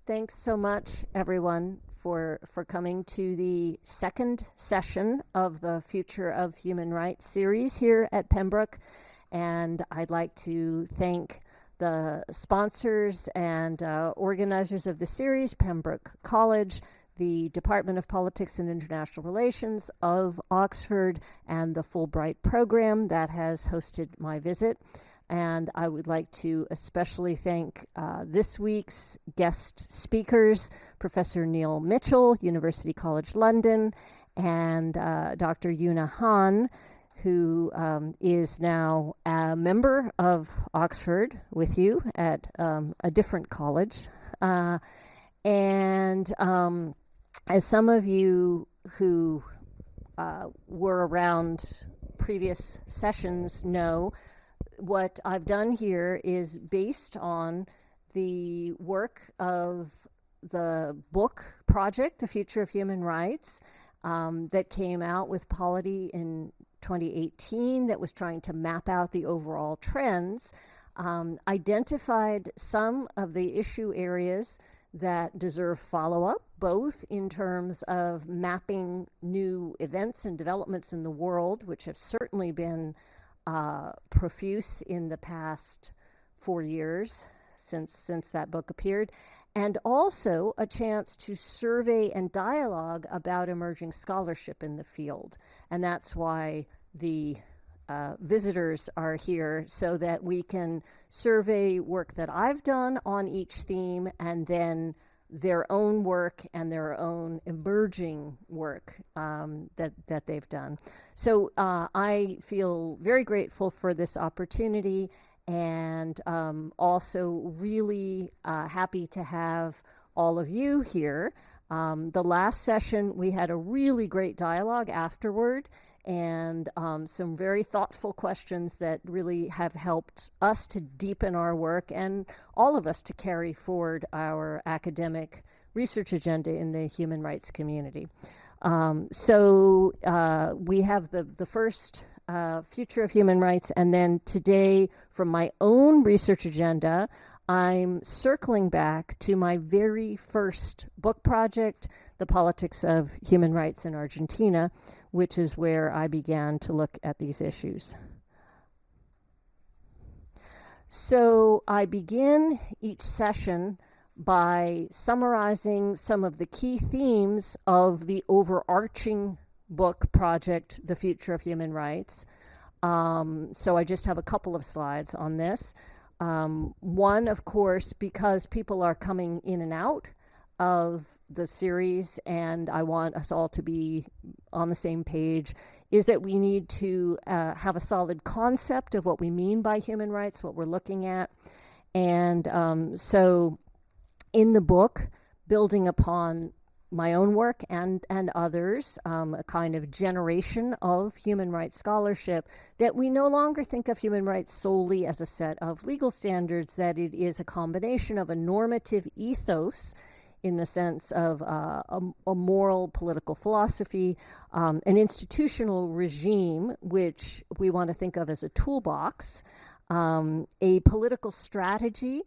Thanks so much, everyone, for coming to the second session of the Future of Human Rights series here at Pembroke. And I'd like to thank the sponsors and organizers of the series, Pembroke College, the Department of Politics and International Relations of Oxford, and the Fulbright program that has hosted my visit. And I would like to especially thank this week's guest speakers, Professor Neil Mitchell, University College London, and Dr. Yuna Han, who is now a member of Oxford with you at a different college. And as some of you who were around previous sessions know, what I've done here is based on the work of the book project, The Future of Human Rights, that came out with Polity in 2018, that was trying to map out the overall trends, identified some of the issue areas that deserve follow-up, both in terms of mapping new events and developments in the world, which have certainly been profuse in the past 4 years since that book appeared, and also a chance to survey and dialogue about emerging scholarship in the field. And that's why the visitors are here, so that we can survey work that I've done on each theme, and then their own work and their own emerging work that they've done. So I feel very grateful for this opportunity, and also really happy to have all of you here. The last session, we had a really great dialogue afterward, and some very thoughtful questions that really have helped us to deepen our work, and all of us to carry forward our academic research agenda in the human rights community. So we have the first Future of Human Rights, and then today, from my own research agenda, I'm circling back to my very first book project, The Politics of Human Rights in Argentina, which is where I began to look at these issues. So I begin each session by summarizing some of the key themes of the overarching book project, The Future of Human Rights. So I just have a couple of slides on this. One, of course, because people are coming in and out of the series, and I want us all to be on the same page, is that we need to have a solid concept of what we mean by human rights, what we're looking at. And so in the book, building upon my own work and others, a kind of generation of human rights scholarship, that we no longer think of human rights solely as a set of legal standards, that it is a combination of a normative ethos in the sense of a moral political philosophy, an institutional regime, which we want to think of as a toolbox, a political strategy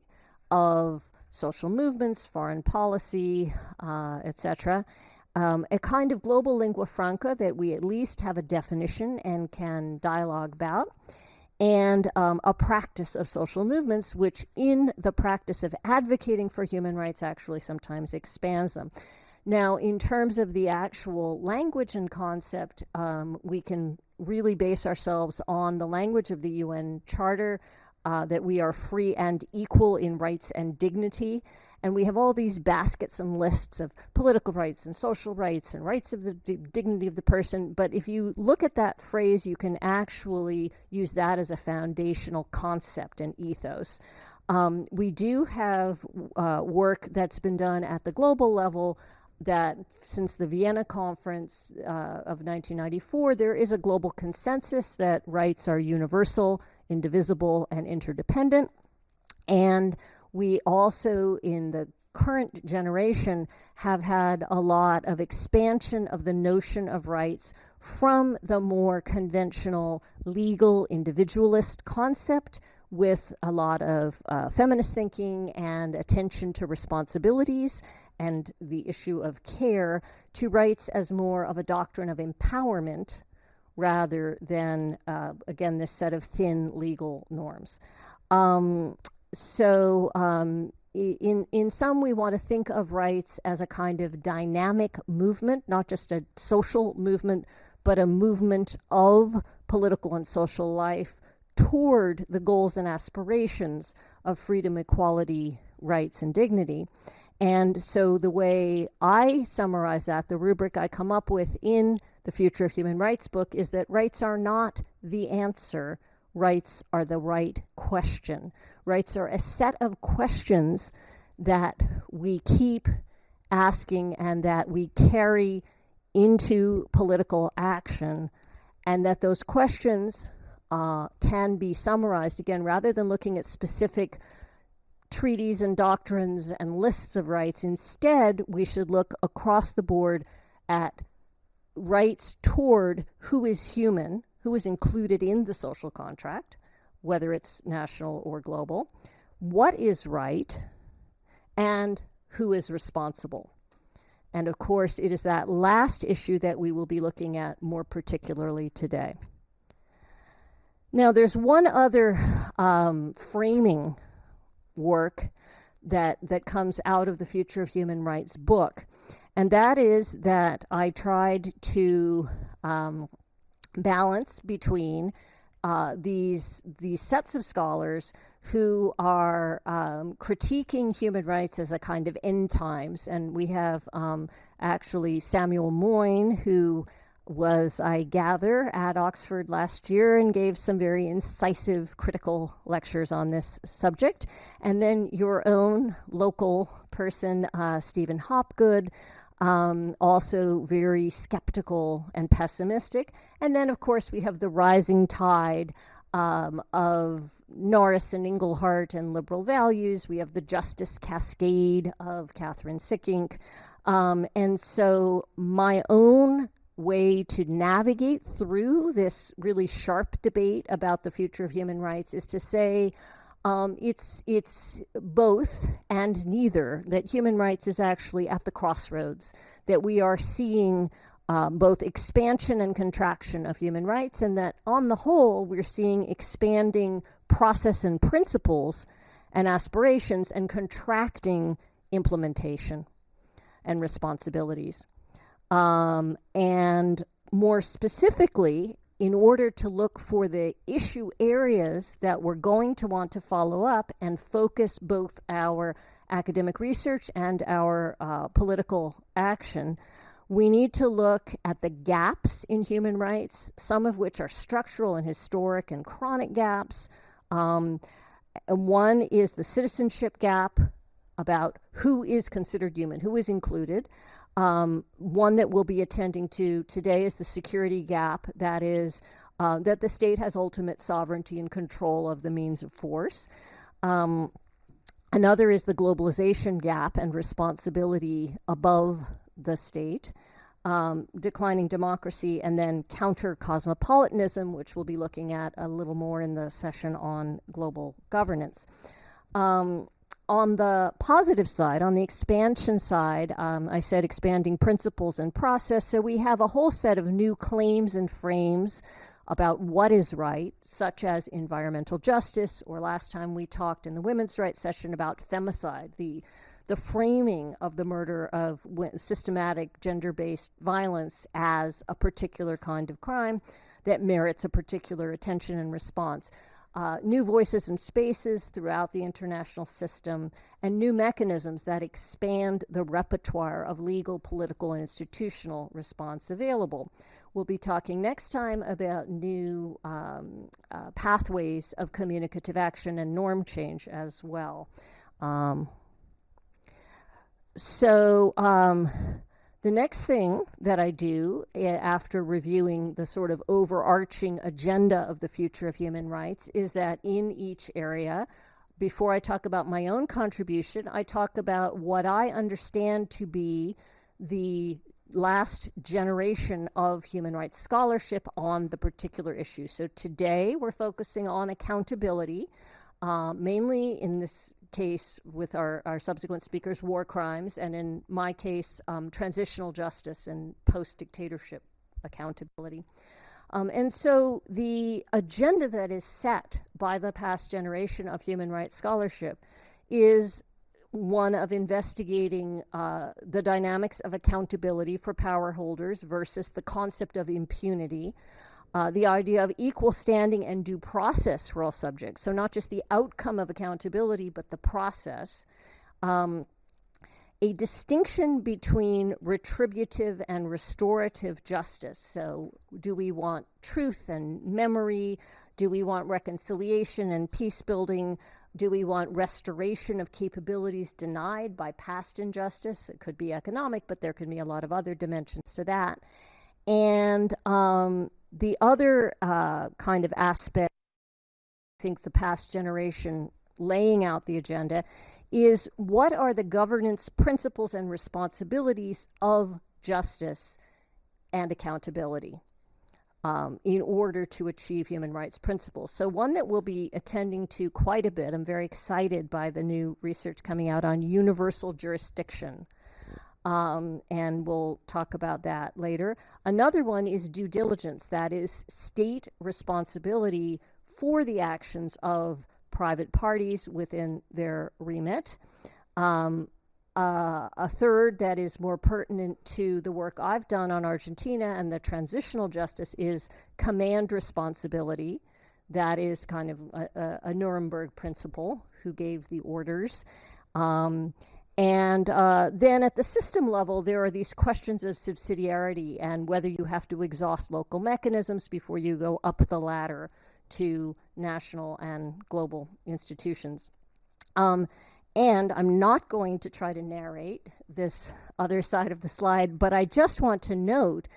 of social movements, foreign policy, etc., a kind of global lingua franca that we at least have a definition and can dialogue about, and a practice of social movements, which in the practice of advocating for human rights actually sometimes expands them. Now, in terms of the actual language and concept, we can really base ourselves on the language of the UN Charter, that we are free and equal in rights and dignity. And we have all these baskets and lists of political rights and social rights and rights of the dignity of the person. But if you look at that phrase, you can actually use that as a foundational concept and ethos. We do have work that's been done at the global level, that since the Vienna Conference of 1994, there is a global consensus that rights are universal, indivisible, and interdependent. And we also, in the current generation, have had a lot of expansion of the notion of rights from the more conventional legal individualist concept, with a lot of feminist thinking and attention to responsibilities and the issue of care, to rights as more of a doctrine of empowerment rather than, again, this set of thin legal norms. In some, we want to think of rights as a kind of dynamic movement, not just a social movement, but a movement of political and social life toward the goals and aspirations of freedom, equality, rights, and dignity. And so the way I summarize that, the rubric I come up with in the Future of Human Rights book, is that rights are not the answer. Rights are the right question. Rights are a set of questions that we keep asking and that we carry into political action, and that those questions can be summarized, again, rather than looking at specific treaties and doctrines and lists of rights. Instead, we should look across the board at rights toward who is human, who is included in the social contract, whether it's national or global, what is right, and who is responsible. And of course, it is that last issue that we will be looking at more particularly today. Now, there's one other framing work that comes out of the Future of Human Rights book, and that is that I tried to balance between these sets of scholars who are critiquing human rights as a kind of end times. And we have actually Samuel Moyne, who was, I gather, at Oxford last year and gave some very incisive critical lectures on this subject. And then your own local person, Stephen Hopgood, also very skeptical and pessimistic. And then, of course, we have the rising tide of Norris and Inglehart and liberal values. We have the justice cascade of Catherine Sickink. And so my own way to navigate through this really sharp debate about the future of human rights is to say it's both and neither, that human rights is actually at the crossroads, that we are seeing both expansion and contraction of human rights, and that on the whole, we're seeing expanding process and principles and aspirations and contracting implementation and responsibilities. And more specifically, in order to look for the issue areas that we're going to want to follow up and focus both our academic research and our political action, we need to look at the gaps in human rights, some of which are structural and historic and chronic gaps. One is the citizenship gap, about who is considered human, who is included. One that we'll be attending to today is the security gap, that is, that the state has ultimate sovereignty and control of the means of force. Another is the globalization gap and responsibility above the state, declining democracy, and then counter-cosmopolitanism, which we'll be looking at a little more in the session on global governance. On the positive side, on the expansion side, I said expanding principles and process. So we have a whole set of new claims and frames about what is right, such as environmental justice, or last time we talked in the women's rights session about femicide, the framing of the murder of systematic gender-based violence as a particular kind of crime that merits a particular attention and response. New voices and spaces throughout the international system, and new mechanisms that expand the repertoire of legal, political, and institutional response available. We'll be talking next time about new pathways of communicative action and norm change as well. The next thing that I do after reviewing the sort of overarching agenda of the future of human rights is that in each area, before I talk about my own contribution, I talk about what I understand to be the last generation of human rights scholarship on the particular issue. So today we're focusing on accountability. mainly in this case with our subsequent speakers, war crimes, and in my case, transitional justice and post-dictatorship accountability. And so the agenda that is set by the past generation of human rights scholarship is one of investigating the dynamics of accountability for power holders versus the concept of impunity, the idea of equal standing and due process for all subjects. So not just the outcome of accountability, but the process. A distinction between retributive and restorative justice. So do we want truth and memory? Do we want reconciliation and peace building? Do we want restoration of capabilities denied by past injustice? It could be economic, but there could be a lot of other dimensions to that. And the other kind of aspect, I think the past generation laying out the agenda, is what are the governance principles and responsibilities of justice and accountability in order to achieve human rights principles. So one that we'll be attending to quite a bit, I'm very excited by the new research coming out on universal jurisdiction. And we'll talk about that later. Another one is due diligence, that is state responsibility for the actions of private parties within their remit. A third that is more pertinent to the work I've done on Argentina and the transitional justice is command responsibility. That is kind of a Nuremberg principle, who gave the orders. And then at the system level, there are these questions of subsidiarity and whether you have to exhaust local mechanisms before you go up the ladder to national and global institutions. And I'm not going to try to narrate this other side of the slide, but I just want to note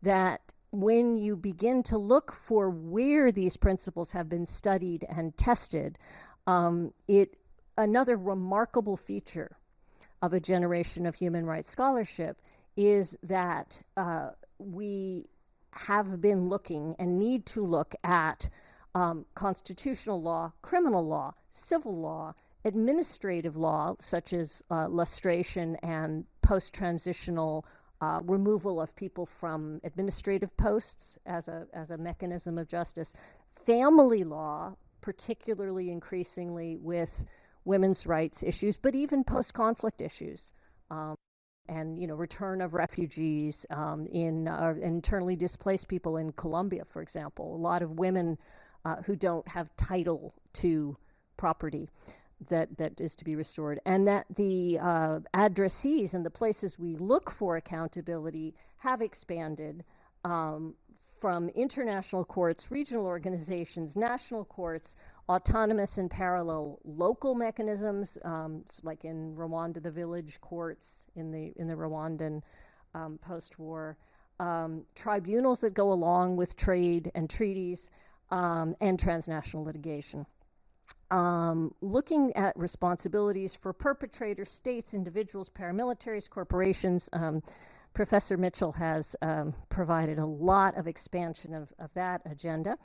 that when you begin to look for where these principles have been studied and tested, another remarkable feature of a generation of human rights scholarship is that we have been looking and need to look at constitutional law, criminal law, civil law, administrative law, such as lustration and post-transitional removal of people from administrative posts as a mechanism of justice, family law, particularly increasingly with women's rights issues, but even post-conflict issues, and return of refugees, in internally displaced people in Colombia, for example. A lot of women who don't have title to property that is to be restored, and that the addressees and the places we look for accountability have expanded from international courts, regional organizations, national courts, autonomous and parallel local mechanisms, like in Rwanda, the village courts in the Rwandan post-war, tribunals that go along with trade and treaties, and transnational litigation. Looking at responsibilities for perpetrators, states, individuals, paramilitaries, corporations. Professor Mitchell has provided a lot of expansion of that agenda.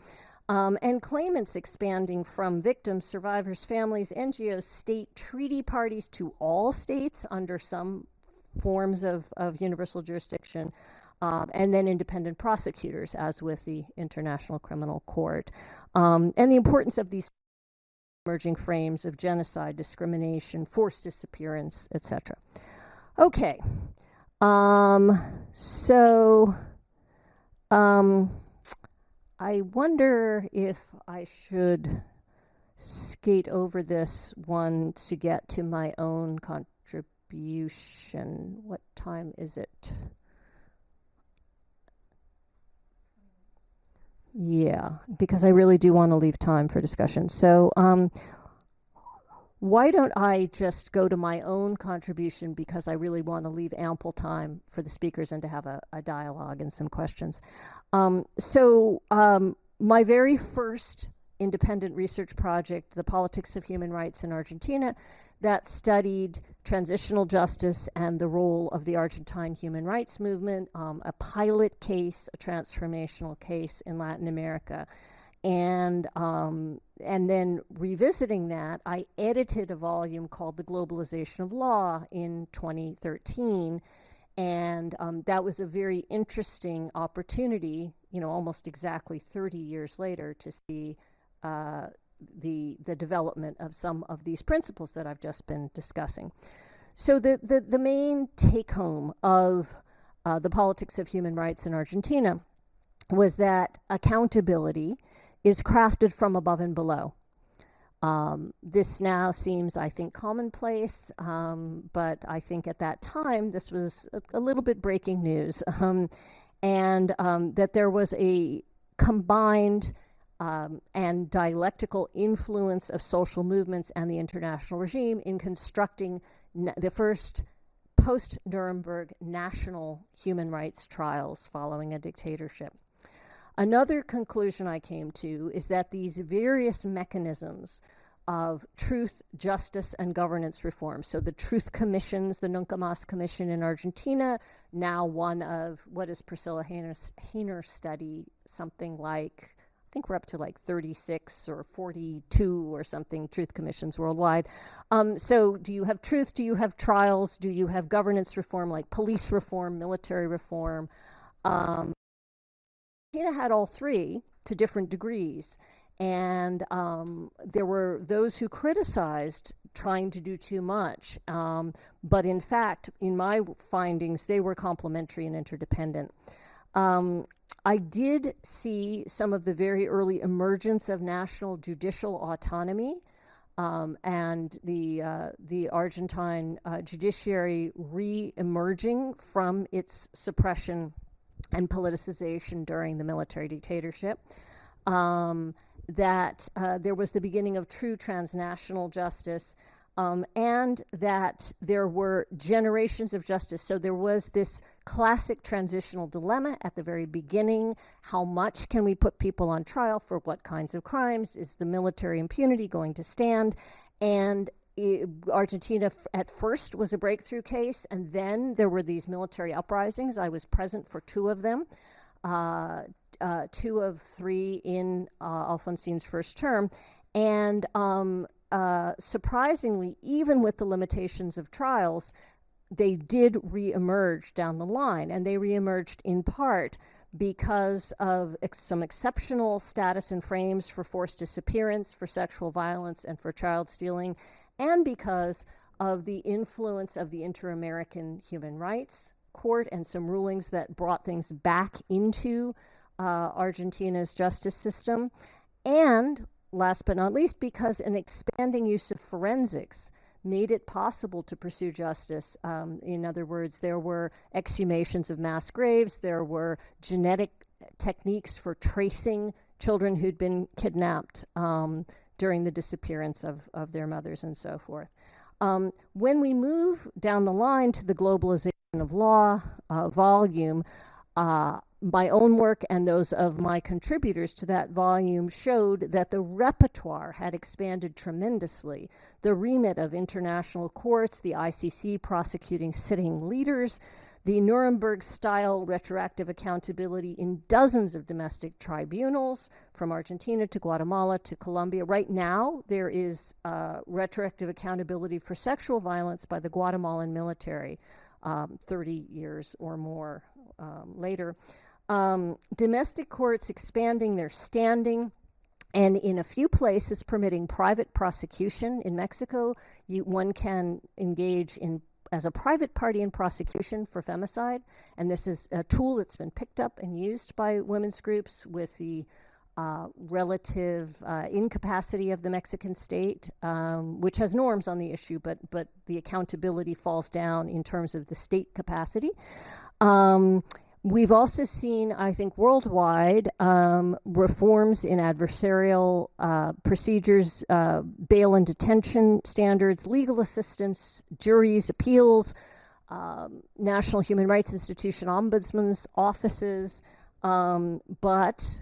And claimants expanding from victims, survivors, families, NGOs, state treaty parties to all states under some forms of universal jurisdiction, and then independent prosecutors, as with the International Criminal Court. And the importance of these emerging frames of genocide, discrimination, forced disappearance, etc. Okay, I wonder if I should skate over this one to get to my own contribution. What time is it? Yeah, because I really do want to leave time for discussion. So why don't I just go to my own contribution, because I really want to leave ample time for the speakers and to have a dialogue and some questions. My very first independent research project, The Politics of Human Rights in Argentina, that studied transitional justice and the role of the Argentine human rights movement, a pilot case, a transformational case in Latin America. And then revisiting that, I edited a volume called The Globalization of Law in 2013. And that was a very interesting opportunity, almost exactly 30 years later, to see the development of some of these principles that I've just been discussing. So the main take-home of the politics of human rights in Argentina was that accountability is crafted from above and below. This now seems, I think, commonplace, but I think at that time this was a little bit breaking news, and that there was a combined and dialectical influence of social movements and the international regime in constructing the first post-Nuremberg national human rights trials following a dictatorship. Another conclusion I came to is that these various mechanisms of truth, justice, and governance reform, so the truth commissions, the Nunca Más Commission in Argentina, now one of, what is Priscilla Hayner's study, something like, I think we're up to like 36 or 42 or something truth commissions worldwide. So do you have truth? Do you have trials? Do you have governance reform like police reform, military reform? Argentina had all three to different degrees, and there were those who criticized trying to do too much, but in fact, in my findings, they were complementary and interdependent. I did see some of the very early emergence of national judicial autonomy, and the Argentine judiciary re-emerging from its suppression and politicization during the military dictatorship, that there was the beginning of true transnational justice, and that there were generations of justice. So there was this classic transitional dilemma at the very beginning. How much can we put people on trial for what kinds of crimes? Is the military impunity going to stand? And Argentina at first was a breakthrough case, and then there were these military uprisings. I was present for two of them, 2 of 3 in Alfonsin's first term. And surprisingly, even with the limitations of trials, they did re-emerge down the line, and they re-emerged in part because of some exceptional status and frames for forced disappearance, for sexual violence, and for child stealing, and because of the influence of the Inter-American Human Rights Court and some rulings that brought things back into Argentina's justice system. And last but not least, because an expanding use of forensics made it possible to pursue justice. In other words, there were exhumations of mass graves, there were genetic techniques for tracing children who'd been kidnapped during the disappearance of their mothers and so forth. When we move down the line to the Globalization of Law volume, my own work and those of my contributors to that volume showed that the repertoire had expanded tremendously. The remit of international courts, the ICC prosecuting sitting leaders, the Nuremberg-style retroactive accountability in dozens of domestic tribunals, from Argentina to Guatemala to Colombia. Right now, there is retroactive accountability for sexual violence by the Guatemalan military, 30 years or more later. Domestic courts expanding their standing, and in a few places permitting private prosecution. In Mexico, one can engage as a private party in prosecution for femicide, and this is a tool that's been picked up and used by women's groups with the relative incapacity of the Mexican state, which has norms on the issue, but the accountability falls down in terms of the state capacity. We've also seen, I think, worldwide reforms in adversarial procedures, bail and detention standards, legal assistance, juries, appeals, National Human Rights Institution, ombudsman's offices, but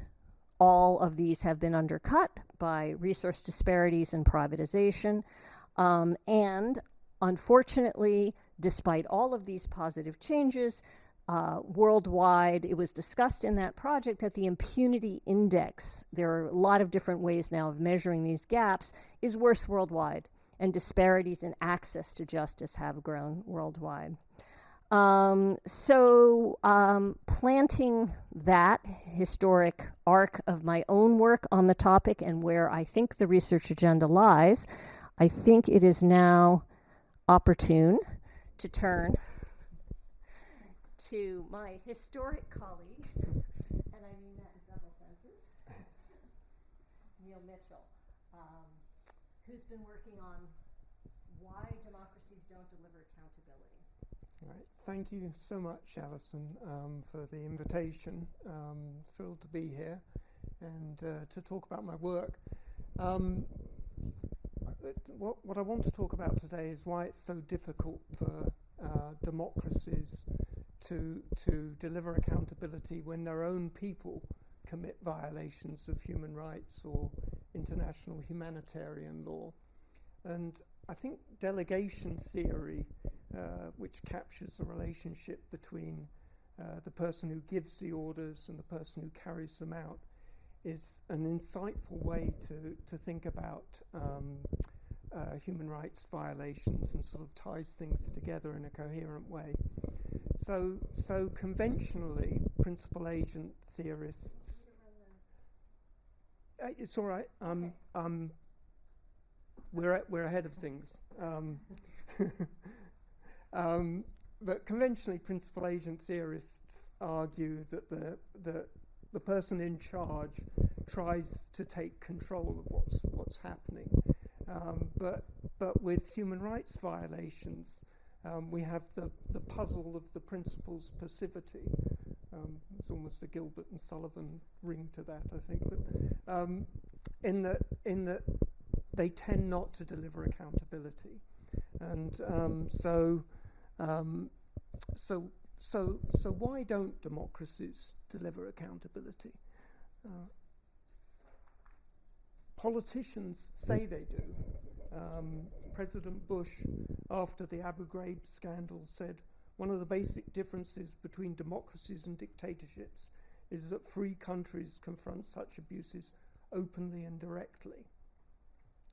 all of these have been undercut by resource disparities and privatization. And unfortunately, despite all of these positive changes, worldwide. It was discussed in that project that the impunity index, there are a lot of different ways now of measuring these gaps, is worse worldwide, and disparities in access to justice have grown worldwide. Planting that historic arc of my own work on the topic and where I think the research agenda lies, I think it is now opportune to turn to my historic colleague, and I mean that in several senses, Neil Mitchell, who's been working on why democracies don't deliver accountability. All right. Thank you so much, Alison, for the invitation. Thrilled to be here and to talk about my work. What I want to talk about today is why it's so difficult for democracies to deliver accountability when their own people commit violations of human rights or international humanitarian law. And I think delegation theory, which captures the relationship between the person who gives the orders and the person who carries them out, is an insightful way to think about human rights violations and sort of ties things together in a coherent way. So conventionally, principal agent theorists. It's all right. We're ahead of things. But conventionally, principal agent theorists argue that the person in charge tries to take control of what's happening. But with human rights violations, we have the puzzle of the principal's passivity. It's almost a Gilbert and Sullivan ring to that, I think. But in that they tend not to deliver accountability, and so why don't democracies deliver accountability? Politicians say they do. President Bush, after the Abu Ghraib scandal, said one of the basic differences between democracies and dictatorships is that free countries confront such abuses openly and directly.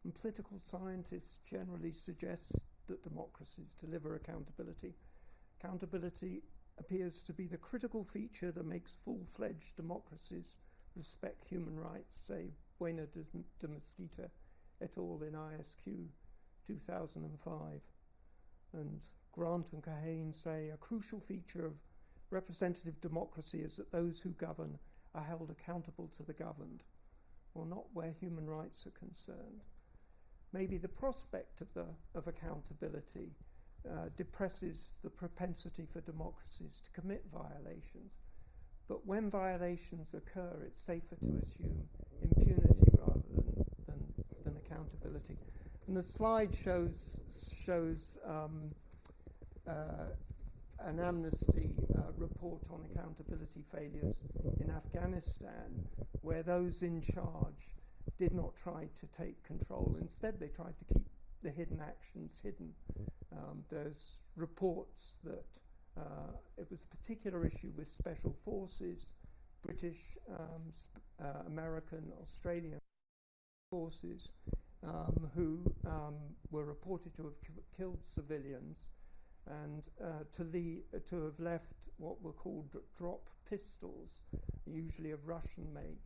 And political scientists generally suggest that democracies deliver accountability. Accountability appears to be the critical feature that makes full-fledged democracies respect human rights, say Buena de Mesquita et al. In ISQ 2005. And Grant and Kahane say a crucial feature of representative democracy is that those who govern are held accountable to the governed, or not where human rights are concerned. Maybe the prospect of accountability depresses the propensity for democracies to commit violations. But when violations occur, it's safer to assume impunity rather than accountability. And the slide shows an Amnesty report on accountability failures in Afghanistan, where those in charge did not try to take control. Instead, they tried to keep the hidden actions hidden. There's reports that it was a particular issue with special forces, British, American, Australian forces, who were reported to have killed civilians and to have left what were called drop pistols, usually of Russian make,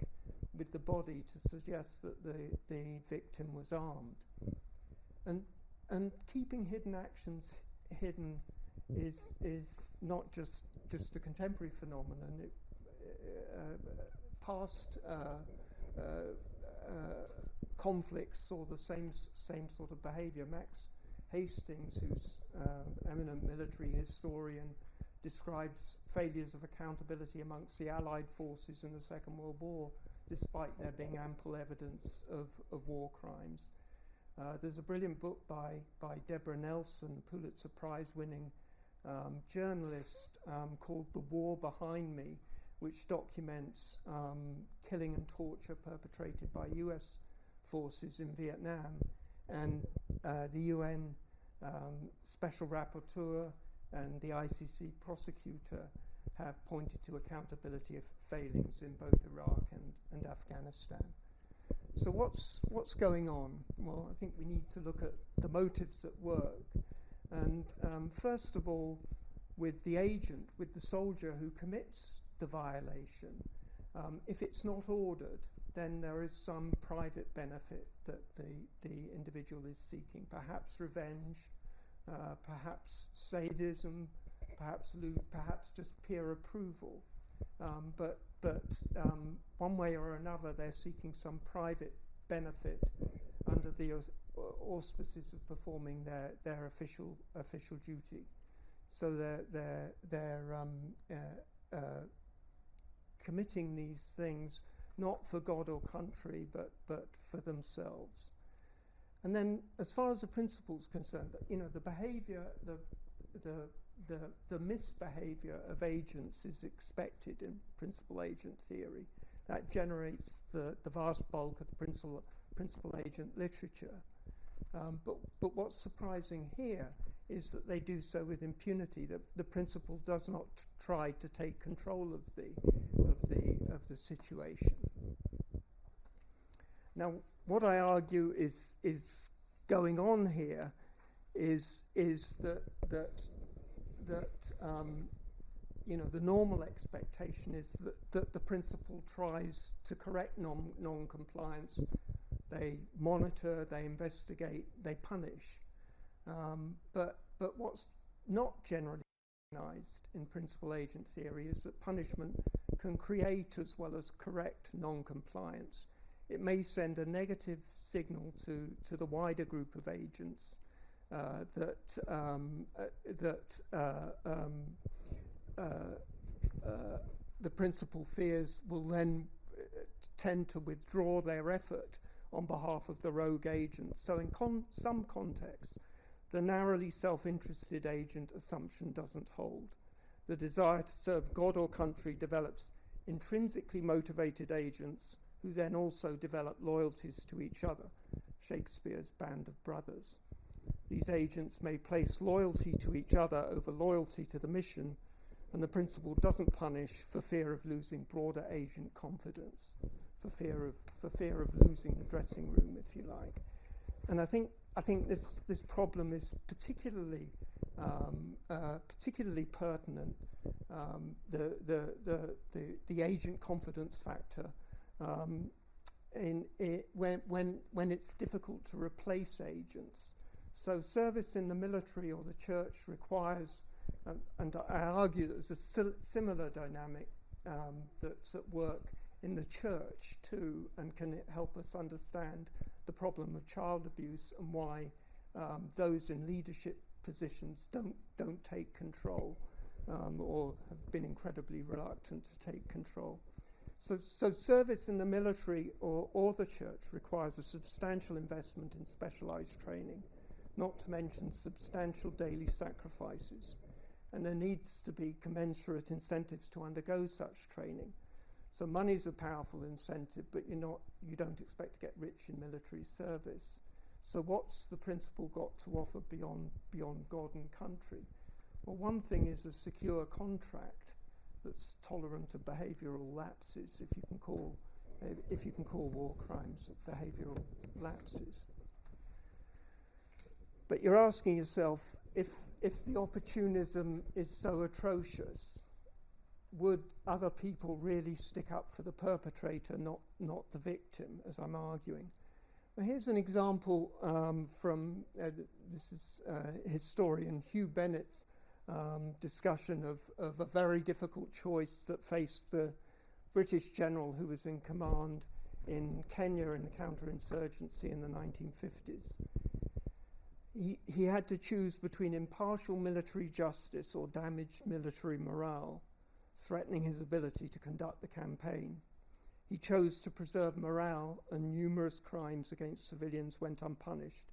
with the body to suggest that the victim was armed. And keeping hidden actions hidden is not just a contemporary phenomenon. Past conflicts saw the same sort of behavior. Max Hastings, who's eminent military historian, describes failures of accountability amongst the Allied forces in the Second World War, despite there being ample evidence of war crimes. There's a brilliant book by Deborah Nelson, Pulitzer Prize-winning journalist, called The War Behind Me, which documents killing and torture perpetrated by US forces in Vietnam. And the UN Special Rapporteur and the ICC prosecutor have pointed to accountability of failings in both Iraq and Afghanistan. So what's going on? Well, I think we need to look at the motives at work. And first of all, with the agent, with the soldier who commits the violation, if it's not ordered, then there is some private benefit that the individual is seeking, perhaps revenge, perhaps sadism, perhaps loot, perhaps just peer approval. But one way or another, they're seeking some private benefit under the auspices of performing their official duty. So they're committing these things not for God or country, but for themselves. And then, as far as the principle's concerned, the behaviour, the misbehaviour of agents is expected in principal agent theory. That generates the vast bulk of the principal agent literature. But what's surprising here is that they do so with impunity. That the principle does not try to take control of the situation. Now, what I argue is going on here is that the normal expectation is that the principle tries to correct non-compliance. They monitor, they investigate, they punish. But what's not generally recognized in principal agent theory is that punishment can create as well as correct non-compliance. It may send a negative signal to the wider group of agents that the principal fears will then tend to withdraw their effort on behalf of the rogue agents. So in some contexts, the narrowly self-interested agent assumption doesn't hold. The desire to serve God or country develops intrinsically motivated agents who then also develop loyalties to each other, Shakespeare's band of brothers. These agents may place loyalty to each other over loyalty to the mission, and the principle doesn't punish for fear of losing broader agent confidence, for fear of losing the dressing room, if you like. And I think this problem is particularly pertinent. The agent confidence factor when it's difficult to replace agents. So service in the military or the church requires, and I argue that there's a similar dynamic that's at work in the church too, and can help us understand the problem of child abuse and why those in leadership positions don't take control or have been incredibly reluctant to take control. So service in the military or the church requires a substantial investment in specialized training, not to mention substantial daily sacrifices. And there needs to be commensurate incentives to undergo such training. So money's a powerful incentive, but you don't expect to get rich in military service. So what's the principle got to offer beyond God and country? Well, one thing is a secure contract that's tolerant of behavioural lapses, if you can call war crimes behavioural lapses. But you're asking yourself, if the opportunism is so atrocious, would other people really stick up for the perpetrator, not the victim, as I'm arguing? Well, here's an example from this is historian Hugh Bennett's discussion of a very difficult choice that faced the British general who was in command in Kenya in the counterinsurgency in the 1950s. He had to choose between impartial military justice or damaged military morale, threatening his ability to conduct the campaign. He chose to preserve morale, and numerous crimes against civilians went unpunished,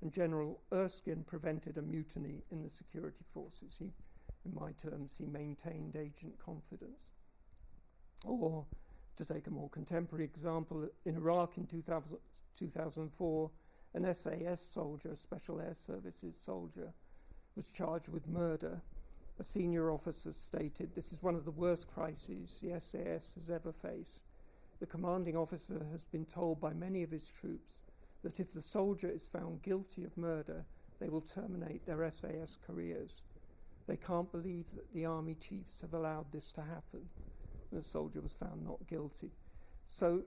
and General Erskine prevented a mutiny in the security forces. In my terms, he maintained agent confidence. Or, to take a more contemporary example, in Iraq in 2004, an SAS soldier, a Special Air Services soldier, was charged with murder, A senior officer stated, "This is one of the worst crises the SAS has ever faced. The commanding officer has been told by many of his troops that if the soldier is found guilty of murder, they will terminate their SAS careers. They can't believe that the army chiefs have allowed this to happen." The soldier was found not guilty. So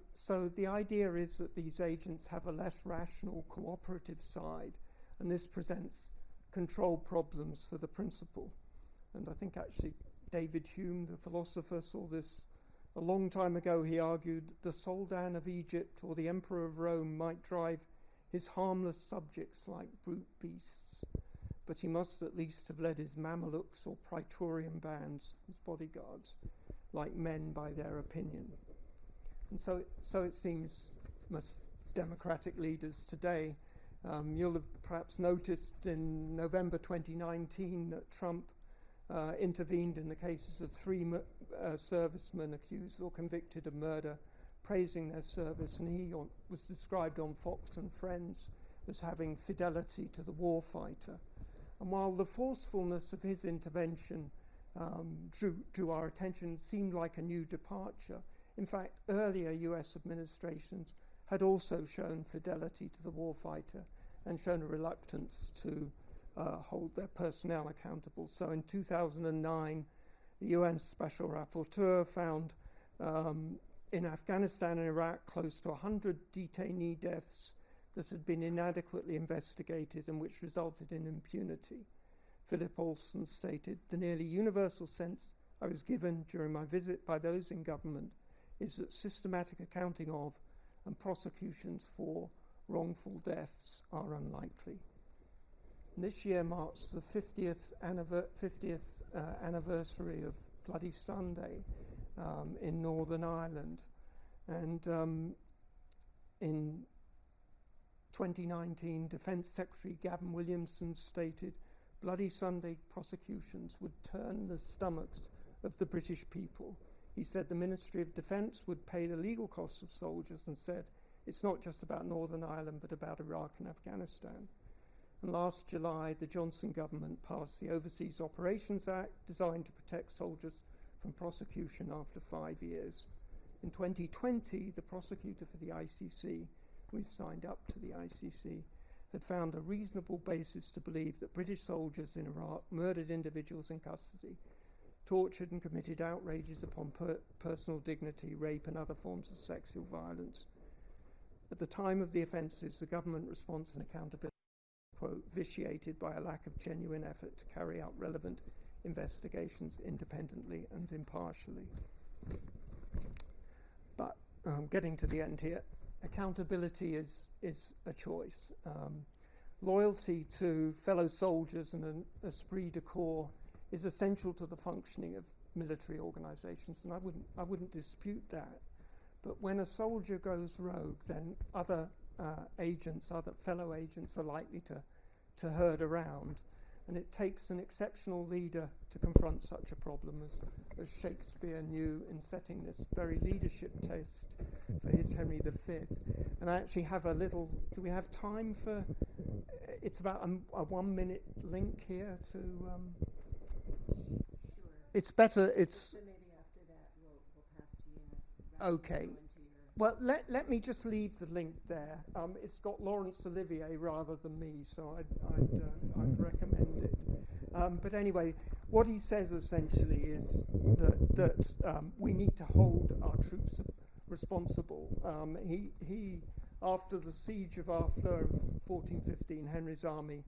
the idea is that these agents have a less rational, cooperative side, and this presents control problems for the principal. And I think actually David Hume, the philosopher, saw this a long time ago. He argued that the Soldan of Egypt or the Emperor of Rome might drive his harmless subjects like brute beasts, but he must at least have led his Mamelukes or Praetorian bands, his bodyguards, like men by their opinion. And so it seems most democratic leaders today, you'll have perhaps noticed in November 2019 that Trump intervened in the cases of 3 servicemen accused or convicted of murder, praising their service, and he was described on Fox and Friends as having fidelity to the warfighter. And while the forcefulness of his intervention drew our attention, seemed like a new departure, in fact, earlier US administrations had also shown fidelity to the warfighter and shown a reluctance to hold their personnel accountable. So in 2009, the UN Special Rapporteur found in Afghanistan and Iraq close to 100 detainee deaths that had been inadequately investigated and which resulted in impunity. Philip Olson stated, "The nearly universal sense I was given during my visit by those in government is that systematic accounting of and prosecutions for wrongful deaths are unlikely." And this year marks the 50th anniversary of Bloody Sunday in Northern Ireland. And in 2019, Defence Secretary Gavin Williamson stated, "Bloody Sunday prosecutions would turn the stomachs of the British people." He said the Ministry of Defence would pay the legal costs of soldiers, and said it's not just about Northern Ireland but about Iraq and Afghanistan. And last July, the Johnson government passed the Overseas Operations Act, designed to protect soldiers from prosecution after 5 years. In 2020, the prosecutor for the ICC, we've signed up to the ICC, had found a reasonable basis to believe that British soldiers in Iraq murdered individuals in custody, tortured and committed outrages upon personal dignity, rape and other forms of sexual violence. At the time of the offences, the government response and accountability, quote, "vitiated by a lack of genuine effort to carry out relevant investigations independently and impartially." But getting to the end here, accountability is a choice. Loyalty to fellow soldiers and an esprit de corps is essential to the functioning of military organisations, and I wouldn't dispute that. But when a soldier goes rogue, then other fellow agents are likely to herd around, and it takes an exceptional leader to confront such a problem, as Shakespeare knew in setting this very leadership test for his Henry V. And I actually have do we have time for, it's about a 1-minute link here to, Sure. it's better, So maybe after that we'll pass to you. Okay. Well, let me just leave the link there. It's got Laurence Olivier rather than me, so I'd recommend it. But anyway, what he says essentially is that we need to hold our troops responsible. He after the siege of Harfleur in 1415, Henry's army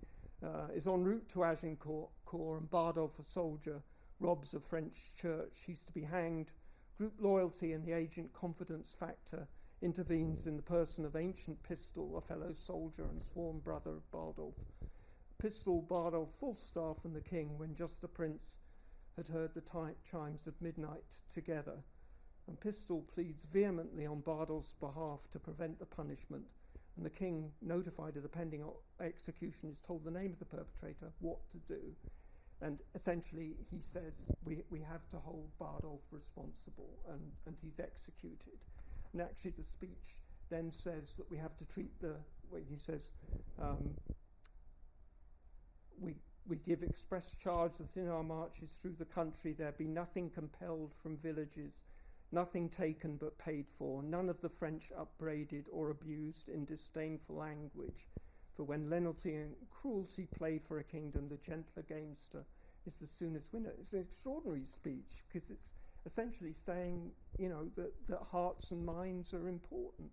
is en route to Agincourt, and Bardolph, a soldier, robs a French church. He's to be hanged. Group loyalty and the agent confidence factor intervenes in the person of Ancient Pistol, a fellow soldier and sworn brother of Bardolph. Pistol, Bardolph, Falstaff and the king, when just the prince, had heard the chimes of midnight together. And Pistol pleads vehemently on Bardolph's behalf to prevent the punishment, and the king, notified of the pending execution, is told the name of the perpetrator, what to do. And essentially, he says, we have to hold Bardolph responsible, and he's executed. And actually, the speech then says that we have to treat he says, We give express charge that in our marches through the country there be nothing compelled from villages, nothing taken but paid for, none of the French upbraided or abused in disdainful language. For when lenity and cruelty play for a kingdom, the gentler gamester is the soonest winner. It's an extraordinary speech because it's essentially saying, that hearts and minds are important.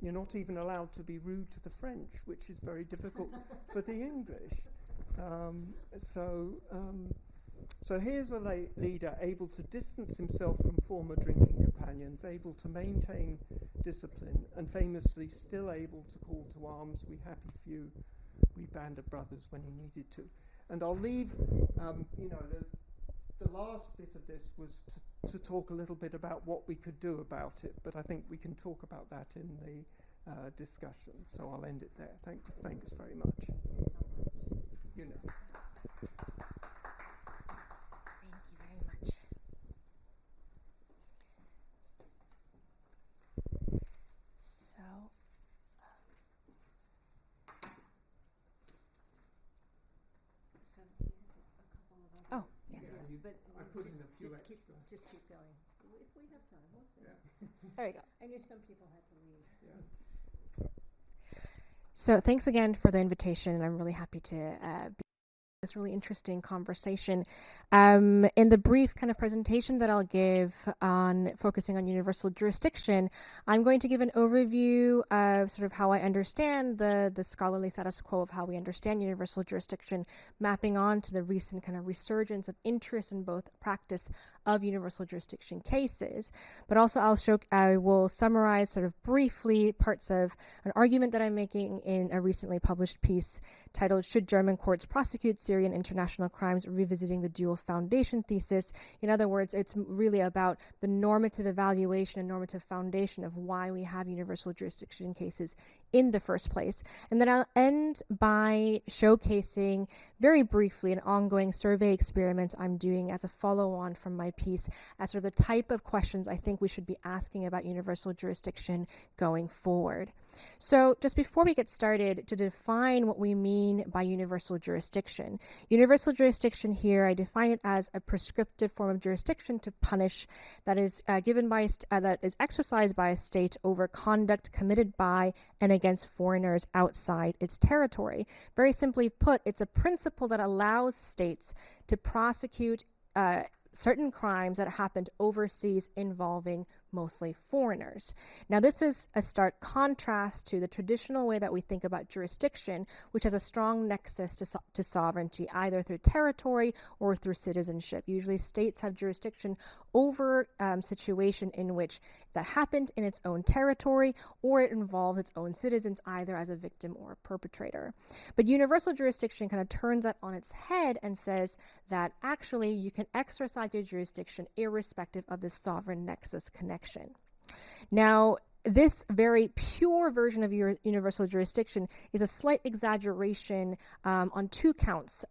You're not even allowed to be rude to the French, which is very difficult for the English. So here's a leader able to distance himself from former drinking companions, able to maintain discipline, and famously still able to call to arms, we happy few, we band of brothers when he needed to. And I'll leave, the last bit of this was to talk a little bit about what we could do about it, but I think we can talk about that in the discussion, so I'll end it there. Thanks very much. You know. Thank you very much. So, So he has a couple of other. oh, yes. Yeah, But I put in a few just keep extra. going. If we have time, we'll see. Yeah. There we go. I knew some people had to leave. Yeah. So thanks again for the invitation, and I'm really happy to be this really interesting conversation. In the brief kind of presentation that I'll give on focusing on universal jurisdiction, I'm going to give an overview of sort of how I understand the scholarly status quo of how we understand universal jurisdiction, mapping on to the recent kind of resurgence of interest in both practice of universal jurisdiction cases. But also I will summarize sort of briefly parts of an argument that I'm making in a recently published piece titled "Should German Courts Prosecute Syrian International Crimes, Revisiting the Dual Foundation Thesis?" In other words, it's really about the normative evaluation and normative foundation of why we have universal jurisdiction cases in the first place. And then I'll end by showcasing very briefly an ongoing survey experiment I'm doing as a follow-on from my piece as sort of the type of questions I think we should be asking about universal jurisdiction going forward. So just before we get started, to define what we mean by universal jurisdiction. Universal jurisdiction here, I define it as a prescriptive form of jurisdiction to punish that is given by that is exercised by a state over conduct committed by and against foreigners outside its territory. Very simply put, it's a principle that allows states to prosecute certain crimes that happened overseas involving mostly foreigners. Now, this is a stark contrast to the traditional way that we think about jurisdiction, which has a strong nexus to sovereignty, either through territory or through citizenship. Usually states have jurisdiction over situation in which that happened in its own territory, or it involves its own citizens, either as a victim or a perpetrator. But universal jurisdiction kind of turns that on its head and says that actually you can exercise your jurisdiction irrespective of the sovereign nexus connection. Now, this very pure version of your universal jurisdiction is a slight exaggeration on two counts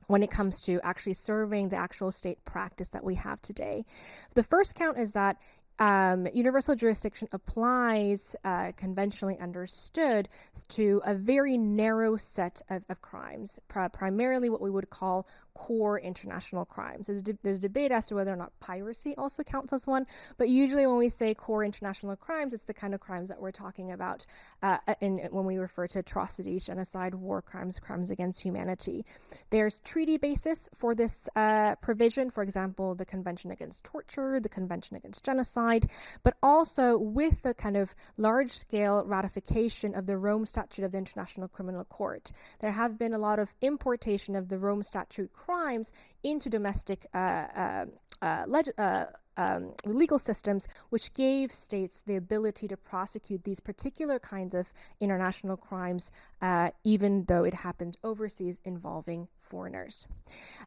when it comes to actually serving the actual state practice that we have today. The first count is that universal jurisdiction applies, conventionally understood, to a very narrow set of crimes, primarily what we would call core international crimes. There's debate as to whether or not piracy also counts as one, but usually when we say core international crimes, it's the kind of crimes that we're talking about when we refer to atrocities, genocide, war crimes, crimes against humanity. There's treaty basis for this provision, for example, the Convention Against Torture, the Convention Against Genocide, but also with the kind of large-scale ratification of the Rome Statute of the International Criminal Court. There have been a lot of importation of the Rome Statute crimes into domestic legal systems, which gave states the ability to prosecute these particular kinds of international crimes, even though it happened overseas involving foreigners.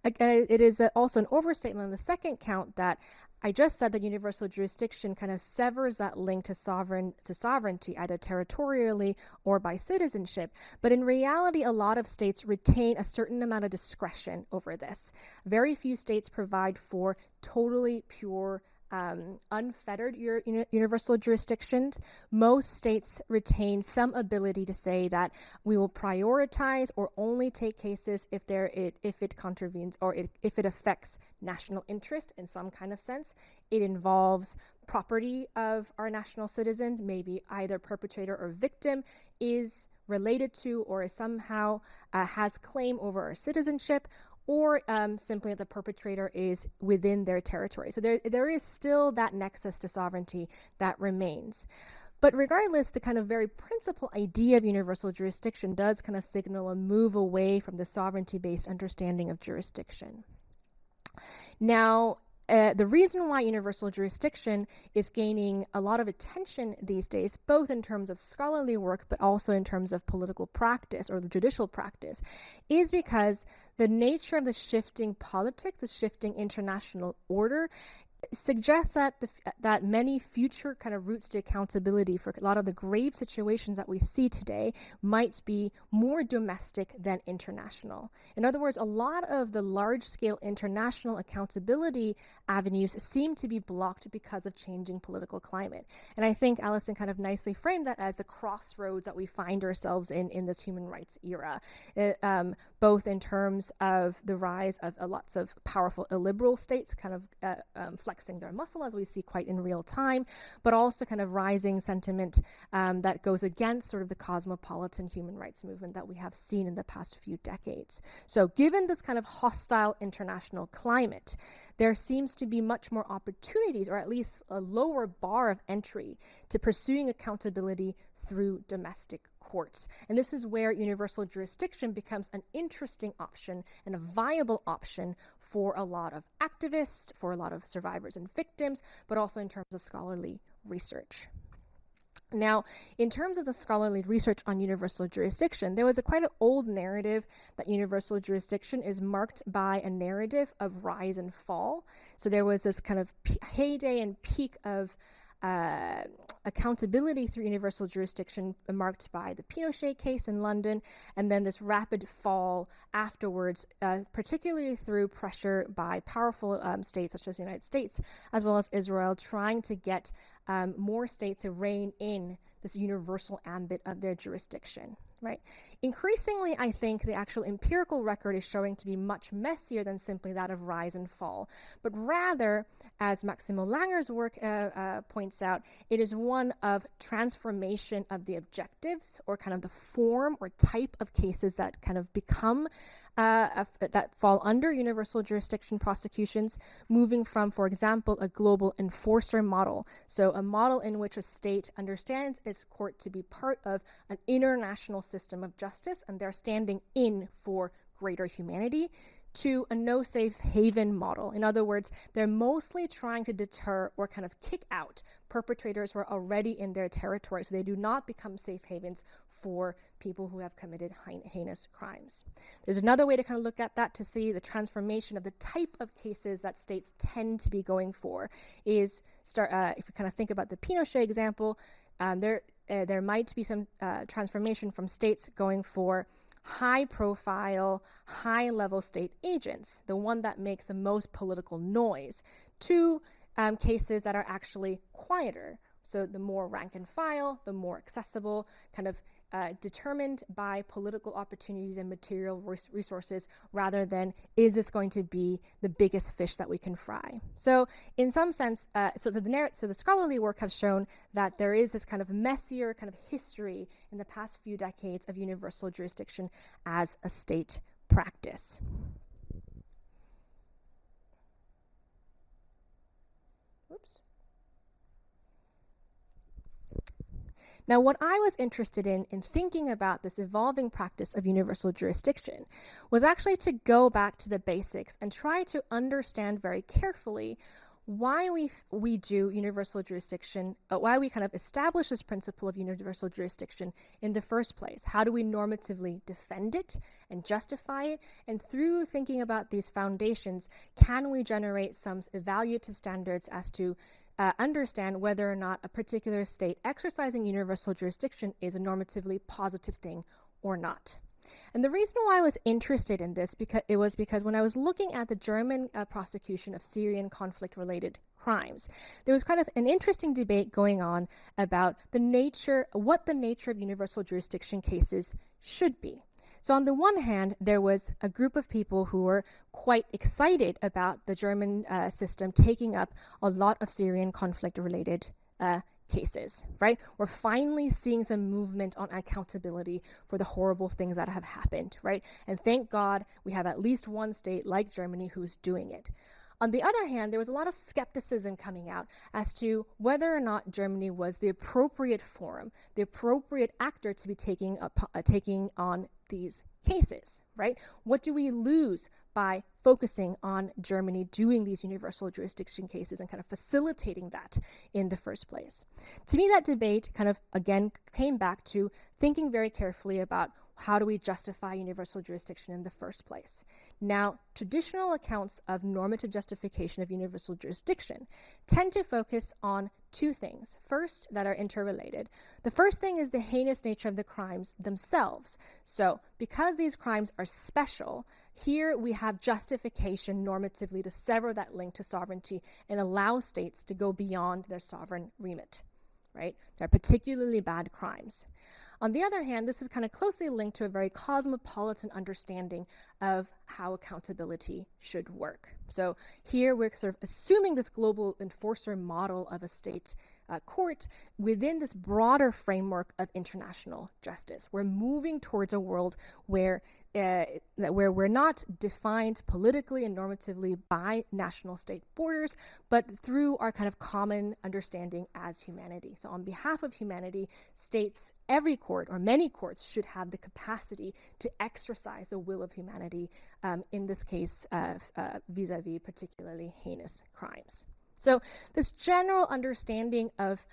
It is also an overstatement on the second count that I just said that universal jurisdiction kind of severs that link to sovereignty, either territorially or by citizenship. But in reality, a lot of states retain a certain amount of discretion over this. Very few states provide for totally pure unfettered universal jurisdictions, most states retain some ability to say that we will prioritize or only take cases if it contravenes or if it affects national interest in some kind of sense. It involves property of our national citizens, maybe either perpetrator or victim is related to or is somehow has claim over our citizenship, or simply that the perpetrator is within their territory. So there is still that nexus to sovereignty that remains. But regardless, the kind of very principal idea of universal jurisdiction does kind of signal a move away from the sovereignty-based understanding of jurisdiction. Now, the reason why universal jurisdiction is gaining a lot of attention these days, both in terms of scholarly work, but also in terms of political practice or judicial practice, is because the nature of the shifting politics, the shifting international order, suggests that many future kind of routes to accountability for a lot of the grave situations that we see today might be more domestic than international. In other words, a lot of the large-scale international accountability avenues seem to be blocked because of changing political climate. And I think Alison kind of nicely framed that as the crossroads that we find ourselves in this human rights era, both in terms of the rise of lots of powerful illiberal states kind of flexing their muscle, as we see quite in real time, but also kind of rising sentiment that goes against sort of the cosmopolitan human rights movement that we have seen in the past few decades. So given this kind of hostile international climate, there seems to be much more opportunities, or at least a lower bar of entry to pursuing accountability through domestic courts. And this is where universal jurisdiction becomes an interesting option and a viable option for a lot of activists, for a lot of survivors and victims, but also in terms of scholarly research. Now, in terms of the scholarly research on universal jurisdiction, there was a quite an old narrative that universal jurisdiction is marked by a narrative of rise and fall. So there was this kind of heyday and peak of accountability through universal jurisdiction marked by the Pinochet case in London, and then this rapid fall afterwards, particularly through pressure by powerful states such as the United States, as well as Israel, trying to get more states to rein in this universal ambit of their jurisdiction, right? Increasingly, I think the actual empirical record is showing to be much messier than simply that of rise and fall, but rather, as Maximo Langer's work points out, it is one of transformation of the objectives, or kind of the form or type of cases that kind of become that fall under universal jurisdiction prosecutions, moving from, for example, a global enforcer model, so a model in which a state understands its court to be part of an international system of justice and they're standing in for greater humanity, to a no safe haven model. In other words, they're mostly trying to deter or kind of kick out perpetrators who are already in their territory, so they do not become safe havens for people who have committed heinous crimes. There's another way to kind of look at that to see the transformation of the type of cases that states tend to be going for is if we kind of think about the Pinochet example, there might be some transformation from states going for high-profile, high-level state agents, the one that makes the most political noise, to cases that are actually quieter. So the more rank and file, the more accessible, kind of determined by political opportunities and material resources, rather than is this going to be the biggest fish that we can fry. So in some sense, so the scholarly work has shown that there is this kind of messier kind of history in the past few decades of universal jurisdiction as a state practice. Oops. Now, what I was interested in thinking about this evolving practice of universal jurisdiction was actually to go back to the basics and try to understand very carefully why we do universal jurisdiction, why we kind of establish this principle of universal jurisdiction in the first place. How do we normatively defend it and justify it? And through thinking about these foundations, can we generate some evaluative standards as to understand whether or not a particular state exercising universal jurisdiction is a normatively positive thing or not? And the reason why I was interested in this because when I was looking at the German prosecution of Syrian conflict-related crimes, there was kind of an interesting debate going on about what the nature of universal jurisdiction cases should be. So on the one hand, there was a group of people who were quite excited about the German system taking up a lot of Syrian conflict-related cases, right? We're finally seeing some movement on accountability for the horrible things that have happened, right? And thank God we have at least one state like Germany who's doing it. On the other hand, there was a lot of skepticism coming out as to whether or not Germany was the appropriate forum, the appropriate actor to be taking on these cases, right? What do we lose by focusing on Germany doing these universal jurisdiction cases and kind of facilitating that in the first place? To me, that debate kind of, again, came back to thinking very carefully about how do we justify universal jurisdiction in the first place? Now, traditional accounts of normative justification of universal jurisdiction tend to focus on two things, first, that are interrelated. The first thing is the heinous nature of the crimes themselves. So, because these crimes are special, here we have justification normatively to sever that link to sovereignty and allow states to go beyond their sovereign remit, right? They're particularly bad crimes. On the other hand, this is kind of closely linked to a very cosmopolitan understanding of how accountability should work. So here we're sort of assuming this global enforcer model of a state court within this broader framework of international justice. We're moving towards a world where we're not defined politically and normatively by national state borders, but through our kind of common understanding as humanity. So on behalf of humanity, states, every court or many courts should have the capacity to exercise the will of humanity, in this case, vis-a-vis particularly heinous crimes. So this general understanding of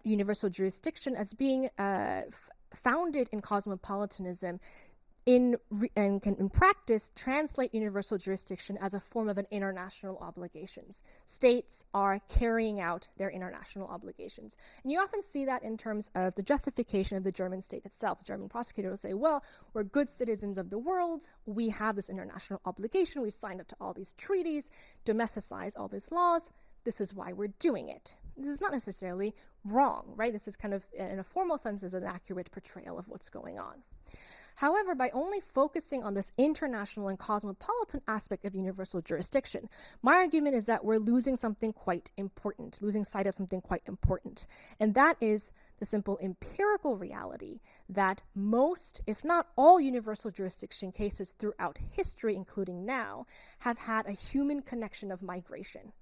universal jurisdiction as being founded in cosmopolitanism and can in practice translate universal jurisdiction as a form of an international obligations. States are carrying out their international obligations. And you often see that in terms of the justification of the German state itself. The German prosecutor will say, well, we're good citizens of the world. We have this international obligation. We've signed up to all these treaties, domesticize all these laws. This is why we're doing it. This is not necessarily wrong, right? This is kind of, in a formal sense, is an accurate portrayal of what's going on. However, by only focusing on this international and cosmopolitan aspect of universal jurisdiction, my argument is that we're losing something quite important, losing sight of something quite important. And that is the simple empirical reality that most, if not all, universal jurisdiction cases throughout history, including now, have had a human connection of migration.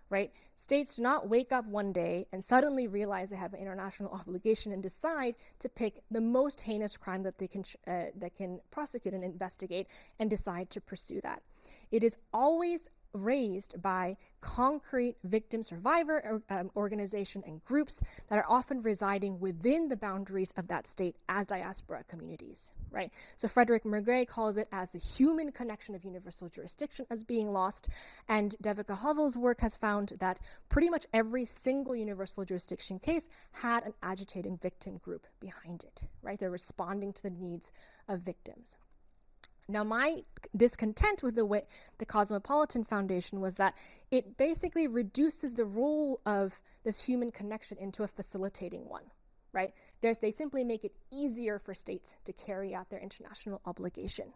Right? States do not wake up one day and suddenly realize they have an international obligation and decide to pick the most heinous crime that they can prosecute and investigate and decide to pursue that. It is always raised by concrete victim survivor organization and groups that are often residing within the boundaries of that state as diaspora communities, right? So Frederick Merguet calls it as the human connection of universal jurisdiction as being lost, and Devika Havel's work has found that pretty much every single universal jurisdiction case had an agitating victim group behind it, right? They're responding to the needs of victims. Now, my discontent with the way the Cosmopolitan Foundation was that it basically reduces the role of this human connection into a facilitating one, right? They simply make it easier for states to carry out their international obligation.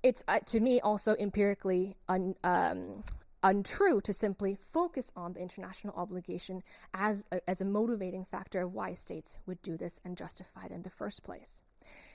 It's, to me, also empirically untrue to simply focus on the international obligation as a motivating factor of why states would do this and justify it in the first place.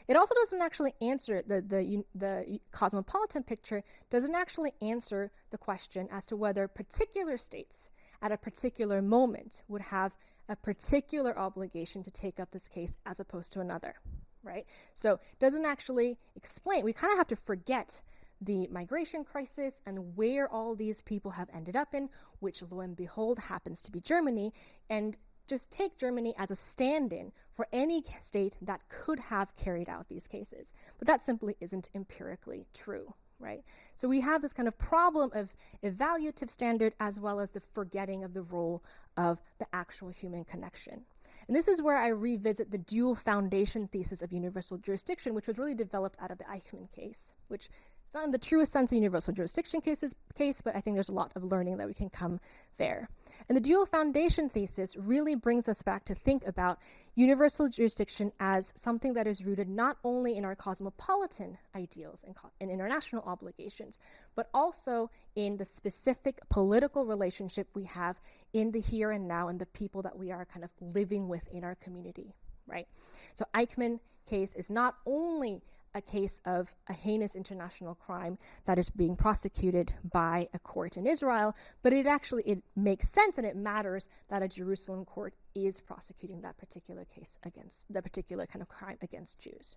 It also doesn't actually answer, the cosmopolitan picture doesn't actually answer the question as to whether particular states at a particular moment would have a particular obligation to take up this case as opposed to another, right? So it doesn't actually explain. We kind of have to forget the migration crisis and where all these people have ended up in, which lo and behold happens to be Germany, and just take Germany as a stand-in for any state that could have carried out these cases. But that simply isn't empirically true, right? So we have this kind of problem of evaluative standard as well as the forgetting of the role of the actual human connection. And this is where I revisit the dual foundation thesis of universal jurisdiction, which was really developed out of the Eichmann case, which is not in the truest sense a universal jurisdiction case, but I think there's a lot of learning that we can come there. And the dual foundation thesis really brings us back to think about universal jurisdiction as something that is rooted not only in our cosmopolitan ideals and international obligations, but also in the specific political relationship we have in the here and now and the people that we are kind of living with in our community, right? So Eichmann case is not only a case of a heinous international crime that is being prosecuted by a court in Israel, but it makes sense and it matters that a Jerusalem court is prosecuting that particular case against the particular kind of crime against Jews.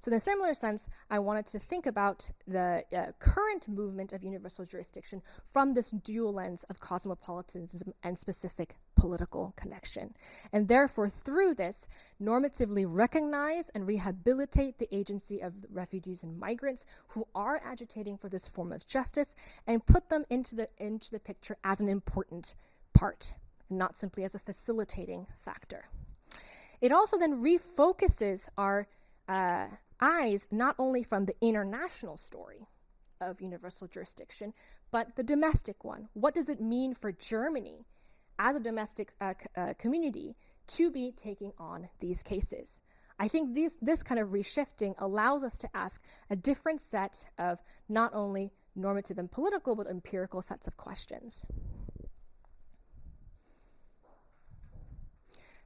So in a similar sense, I wanted to think about the current movement of universal jurisdiction from this dual lens of cosmopolitanism and specific political connection. And therefore, through this, normatively recognize and rehabilitate the agency of refugees and migrants who are agitating for this form of justice and put them into the picture as an important part, and not simply as a facilitating factor. It also then refocuses our eyes not only from the international story of universal jurisdiction, but the domestic one. What does it mean for Germany as a domestic community to be taking on these cases? I think this kind of reshifting allows us to ask a different set of not only normative and political, but empirical sets of questions.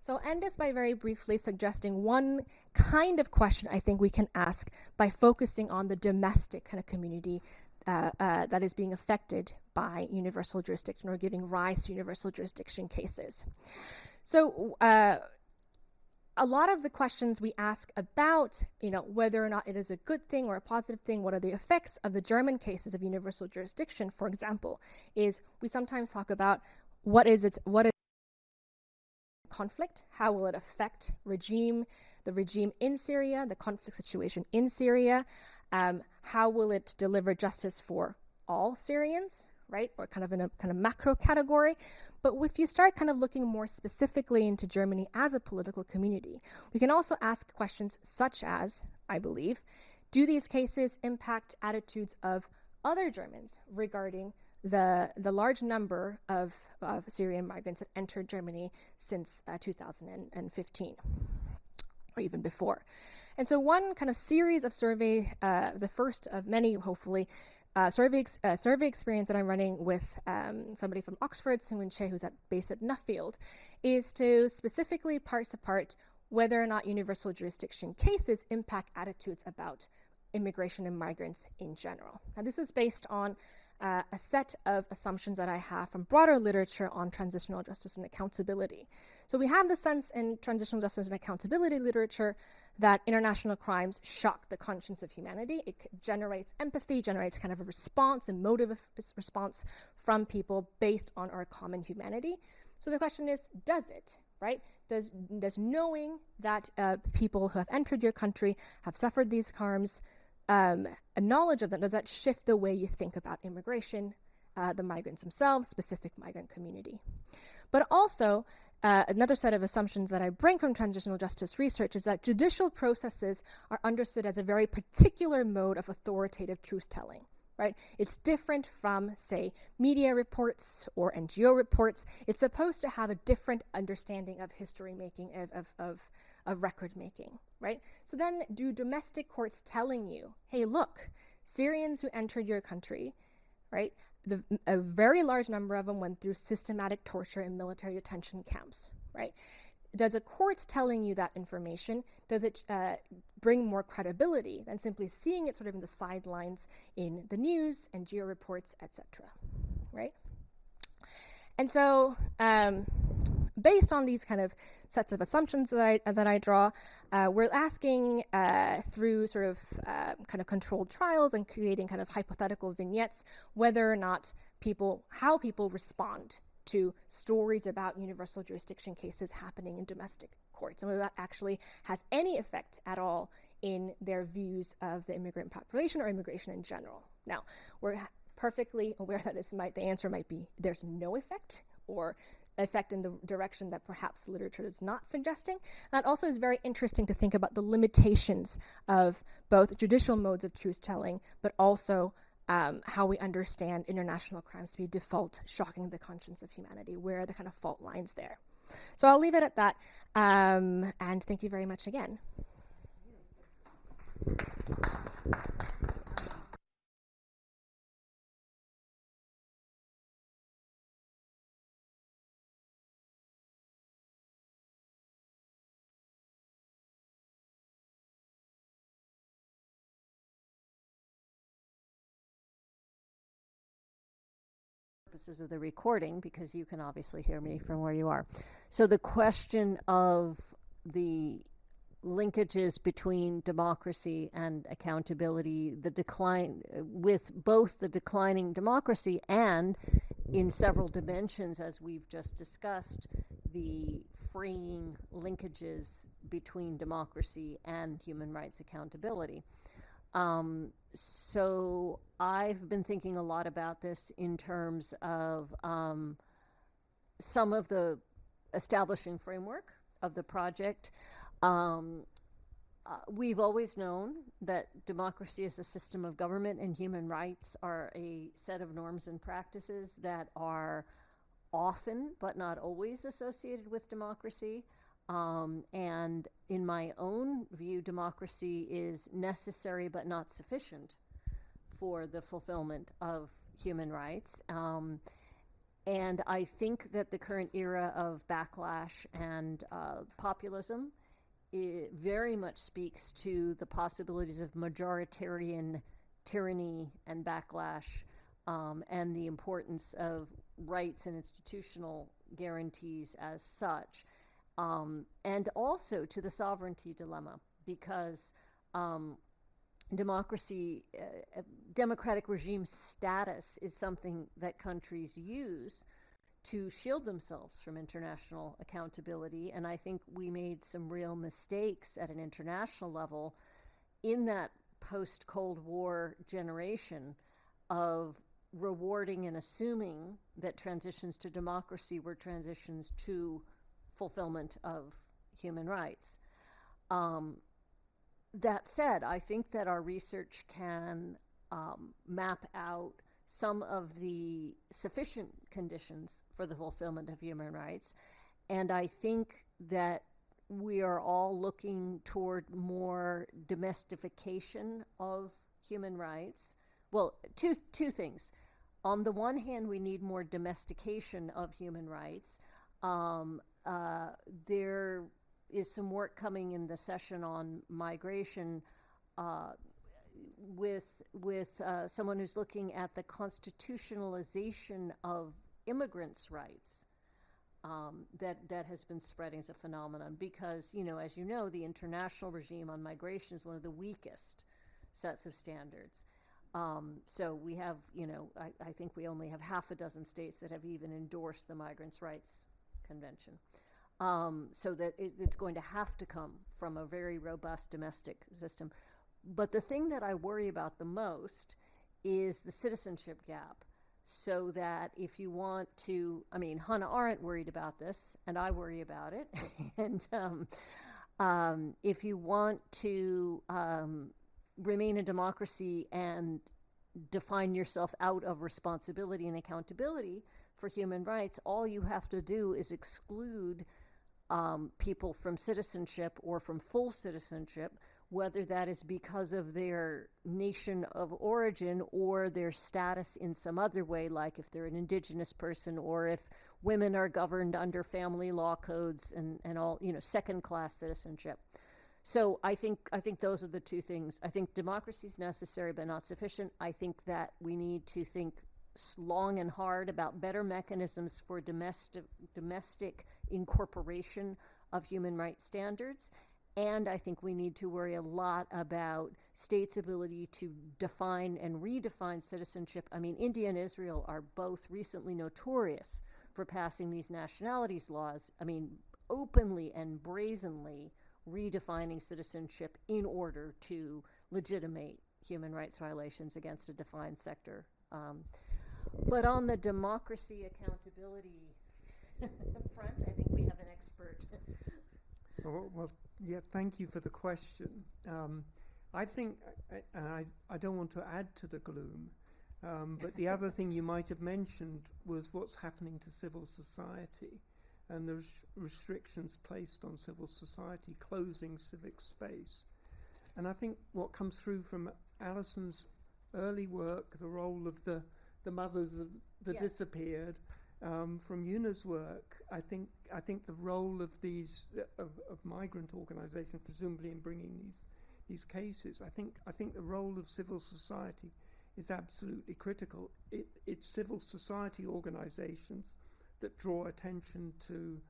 So I'll end this by very briefly suggesting one kind of question I think we can ask by focusing on the domestic kind of community that is being affected by universal jurisdiction or giving rise to universal jurisdiction cases. So a lot of the questions we ask about, whether or not it is a good thing or a positive thing, what are the effects of the German cases of universal jurisdiction, for example, is we sometimes talk about what is conflict, how will it affect the regime in Syria, the conflict situation in Syria, how will it deliver justice for all Syrians, right, or kind of in a kind of macro category. But if you start kind of looking more specifically into Germany as a political community, we can also ask questions such as, I believe, do these cases impact attitudes of other Germans regarding the large number of Syrian migrants that entered Germany since 2015, or even before. And so one kind of series of survey, the first of many, hopefully, survey experience that I'm running with somebody from Oxford, Seung-Win Che, who's based at Nuffield, is to specifically parse apart whether or not universal jurisdiction cases impact attitudes about immigration and migrants in general. Now, this is based on a set of assumptions that I have from broader literature on transitional justice and accountability. So we have the sense in transitional justice and accountability literature that international crimes shock the conscience of humanity. It generates empathy, generates kind of a response, a motive response from people based on our common humanity. So the question is, does it, right? Does knowing that people who have entered your country have suffered these harms, a knowledge of them, does that shift the way you think about immigration, the migrants themselves, specific migrant community? But also, another set of assumptions that I bring from transitional justice research is that judicial processes are understood as a very particular mode of authoritative truth-telling, right? It's different from, say, media reports or NGO reports. It's supposed to have a different understanding of history-making, of record-making, right? So then do domestic courts telling you, hey, look, Syrians who entered your country, right, a very large number of them went through systematic torture in military detention camps, right? Does a court telling you that information, does it bring more credibility than simply seeing it sort of in the sidelines in the news, NGO reports, etc., right? And so based on these kind of sets of assumptions that I draw, we're asking through sort of kind of controlled trials and creating kind of hypothetical vignettes whether or not how people respond to stories about universal jurisdiction cases happening in domestic courts, and whether that actually has any effect at all in their views of the immigrant population or immigration in general. Now, we're perfectly aware that the answer might be there's no effect, or effect in the direction that perhaps literature is not suggesting. That also is very interesting to think about the limitations of both judicial modes of truth-telling, but also how we understand international crimes to be default shocking the conscience of humanity, where are the kind of fault lines there. So I'll leave it at that, and thank you very much again. Purposes of the recording, because you can obviously hear me from where you are. So the question of the linkages between democracy and accountability, the decline with both the declining democracy and, in several dimensions, as we've just discussed, the freeing linkages between democracy and human rights accountability. So I've been thinking a lot about this in terms of some of the establishing framework of the project. We've always known that democracy is a system of government and human rights are a set of norms and practices that are often, but not always, associated with democracy. And in my own view, democracy is necessary but not sufficient for the fulfillment of human rights. And I think that the current era of backlash and populism very much speaks to the possibilities of majoritarian tyranny and backlash, and the importance of rights and institutional guarantees as such. And also to the sovereignty dilemma, because democratic regime status is something that countries use to shield themselves from international accountability. And I think we made some real mistakes at an international level in that post-Cold War generation of rewarding and assuming that transitions to democracy were transitions to fulfillment of human rights. That said, I think that our research can map out some of the sufficient conditions for the fulfillment of human rights. And I think that we are all looking toward more domestication of human rights. Well, two things. On the one hand, we need more domestication of human rights. There is some work coming in the session on migration with someone who's looking at the constitutionalization of immigrants' rights that has been spreading as a phenomenon, because, as you know, the international regime on migration is one of the weakest sets of standards. So we have, I think we only have half a dozen states that have even endorsed the Migrants' Rights Convention. So that it's going to have to come from a very robust domestic system. But the thing that I worry about the most is the citizenship gap. So that if you want to, Hannah Arendt worried about this, and I worry about it. And if you want to remain a democracy and define yourself out of responsibility and accountability for human rights, all you have to do is exclude people from citizenship or from full citizenship, whether that is because of their nation of origin or their status in some other way, like if they're an indigenous person or if women are governed under family law codes and all, second-class citizenship. So I think those are the two things. I think democracy is necessary but not sufficient. I think that we need to think long and hard about better mechanisms for domestic incorporation of human rights standards. And I think we need to worry a lot about states' ability to define and redefine citizenship. India and Israel are both recently notorious for passing these nationalities laws, openly and brazenly, redefining citizenship in order to legitimate human rights violations against a defined sector. But on the democracy accountability front, I think we have an expert. Well, yeah, thank you for the question. I think, I don't want to add to the gloom, but the other thing you might have mentioned was what's happening to civil society and the restrictions placed on civil society, closing civic space. And I think what comes through from Alison's early work, the role of the mothers of the disappeared, from Yuna's work, I think the role of these of migrant organisations, presumably in bringing these cases, I think the role of civil society is absolutely critical. It's civil society organisations that draw attention to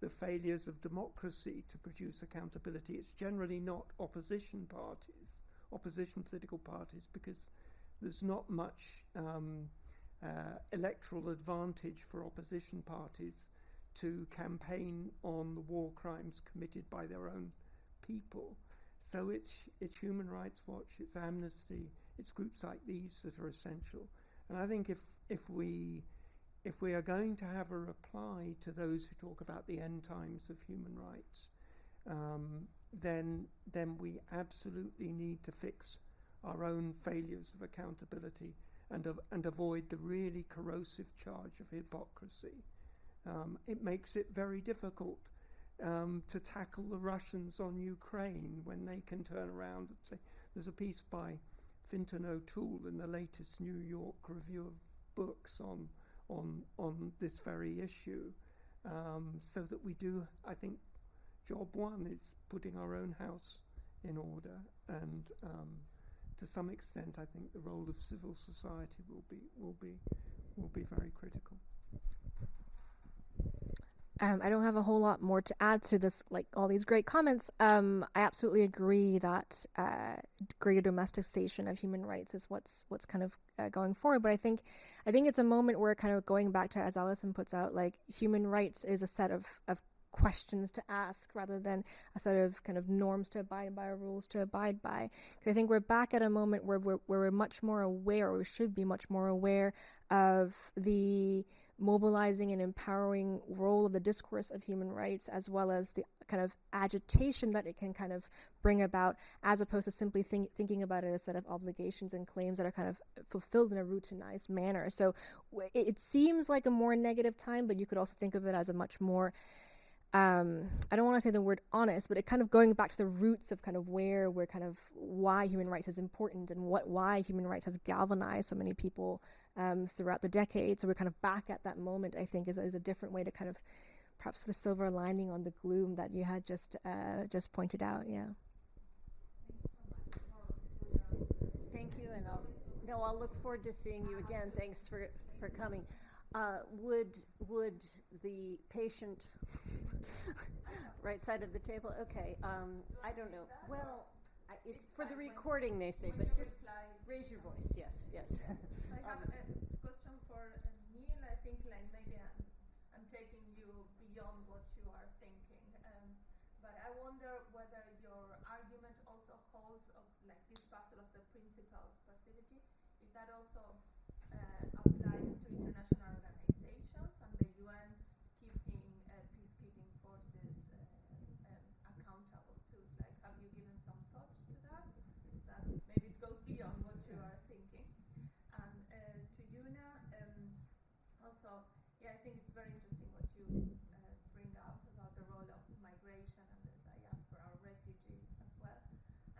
the failures of democracy to produce accountability. It's generally not opposition political parties, because there's not much electoral advantage for opposition parties to campaign on the war crimes committed by their own people. So it's Human Rights Watch, it's Amnesty, it's groups like these that are essential. And I think if we are going to have a reply to those who talk about the end times of human rights, then we absolutely need to fix our own failures of accountability and avoid the really corrosive charge of hypocrisy. It makes it very difficult to tackle the Russians on Ukraine when they can turn around and say, there's a piece by Fintan O'Toole in the latest New York Review of Books on this very issue, so that we do, I think, job one is putting our own house in order, and to some extent, I think the role of civil society will be very critical. I don't have a whole lot more to add to this, like all these great comments. I absolutely agree that greater domestication of human rights is what's kind of going forward. But I think it's a moment where kind of going back to, as Alison puts out, like human rights is a set of questions to ask rather than a set of kind of norms to abide by or rules to abide by. Because I think we're back at a moment where we're much more aware, or we should be much more aware of the mobilizing and empowering role of the discourse of human rights, as well as the kind of agitation that it can kind of bring about, as opposed to simply thinking about it as a set of obligations and claims that are kind of fulfilled in a routinized manner. So it seems like a more negative time, but you could also think of it as a much more I don't want to say the word honest, but it kind of going back to the roots of kind of why human rights is important and why human rights has galvanized so many people throughout the decades. So we're kind of back at that moment, I think, is a different way to kind of perhaps put a silver lining on the gloom that you had just pointed out. Yeah. Thank you, and I'll look forward to seeing you again. Thanks for coming. Would the patient right side of the table? Okay. I don't know. Well, it's for the recording, they say, but just raise your voice. Yes. I have a question for Neil. I think maybe I'm taking you beyond what you are thinking, but I wonder whether your argument also holds of this puzzle of the principles passivity, if that also applies to international organizations and the UN keeping peacekeeping forces accountable too. Have you given some thoughts to that? That maybe it goes beyond what you are thinking. And to Yuna, also, I think it's very interesting what you bring up about the role of migration and the diaspora or refugees as well.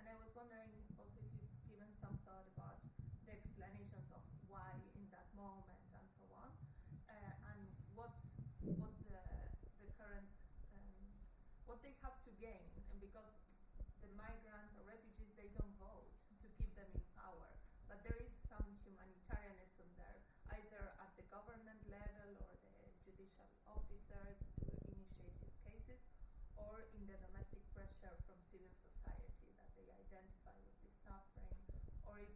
And I was wondering also if you've given some thought about the explanations of why in that moment and so on, and what the current what they have to gain, and because the migrants or refugees, they don't vote to keep them in power, but there is some humanitarianism there, either at the government level or the judicial officers to initiate these cases, or in the domestic pressure from civil society that they identify with this suffering, or is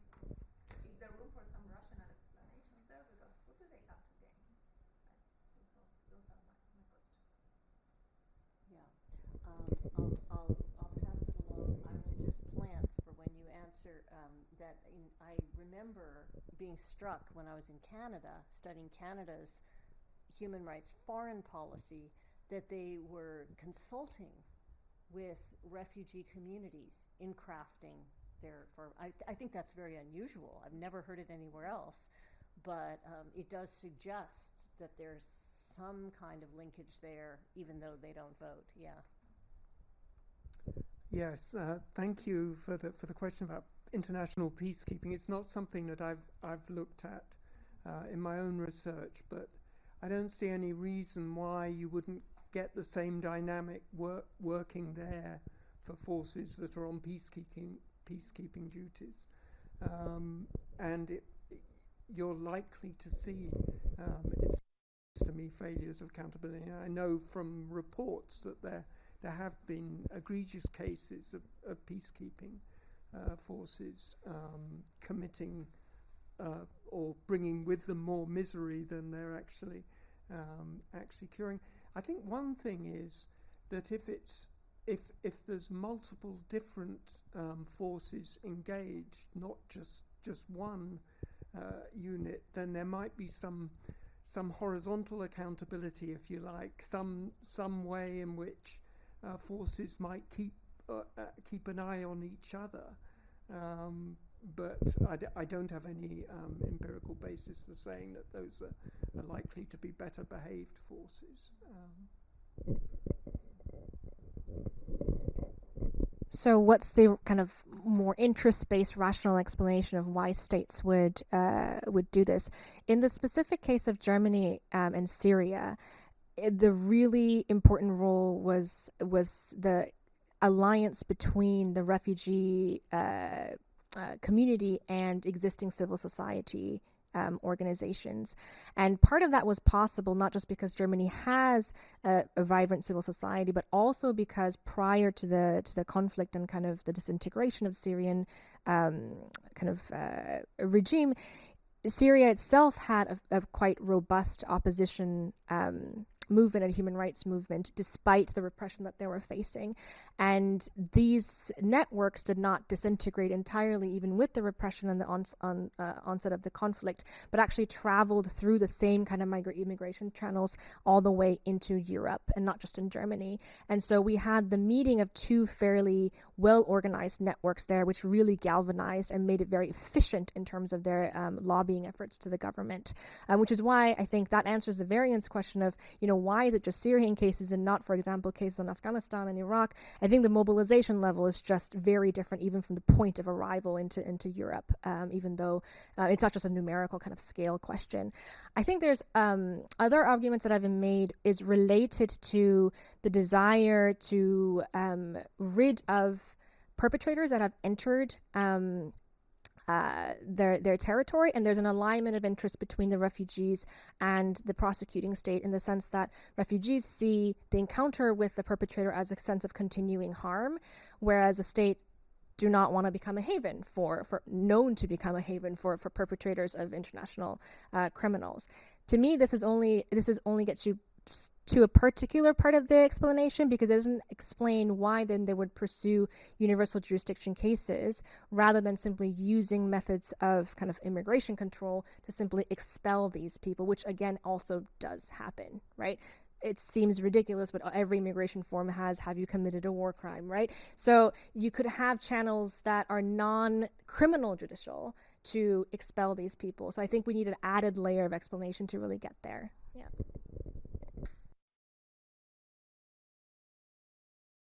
there room for some rational explanations there? Because what do they have to gain? So those are my questions. Yeah. I'll answer that I remember being struck when I was in Canada, studying Canada's human rights foreign policy, that they were consulting with refugee communities in crafting their, I think that's very unusual. I've never heard it anywhere else, but it does suggest that there's some kind of linkage there, even though they don't vote. Yeah. Yes, thank you for the question about international peacekeeping. It's not something that I've looked at in my own research, but I don't see any reason why you wouldn't get the same dynamic working there for forces that are on peacekeeping duties, and you're likely to see, it seems to me, failures of accountability. I know from reports that there have been egregious cases of peacekeeping forces committing or bringing with them more misery than they're actually curing. I think one thing is that if there's multiple different forces engaged, not just one unit, then there might be some horizontal accountability, if you like, some way in which forces might keep an eye on each other, but I don't have any empirical basis for saying that those are likely to be better behaved forces. So what's the kind of more interest-based rational explanation of why states would do this? In the specific case of Germany and Syria, the really important role was the alliance between the refugee community and existing civil society organizations. And part of that was possible not just because Germany has a vibrant civil society, but also because prior to the conflict and kind of the disintegration of Syrian regime, Syria itself had a quite robust opposition movement and human rights movement, despite the repression that they were facing. And these networks did not disintegrate entirely, even with the repression and the onset of the conflict, but actually traveled through the same kind of immigration channels all the way into Europe, and not just in Germany. And so we had the meeting of two fairly well-organized networks there, which really galvanized and made it very efficient in terms of their lobbying efforts to the government, which is why I think that answers the variance question of, why is it just Syrian cases and not, for example, cases in Afghanistan and Iraq? I think the mobilization level is just very different, even from the point of arrival into Europe, even though it's not just a numerical kind of scale question. I think there's other arguments that have been made is related to the desire to rid of perpetrators that have entered their territory, and there's an alignment of interest between the refugees and the prosecuting state, in the sense that refugees see the encounter with the perpetrator as a sense of continuing harm, whereas a state do not want to become a haven known to become a haven for perpetrators of international criminals. To me, this only gets you to a particular part of the explanation, because it doesn't explain why then they would pursue universal jurisdiction cases rather than simply using methods of kind of immigration control to simply expel these people, which again also does happen, right? It seems ridiculous, but every immigration form has, have you committed a war crime, right? So you could have channels that are non-criminal judicial to expel these people. So I think we need an added layer of explanation to really get there. Yeah.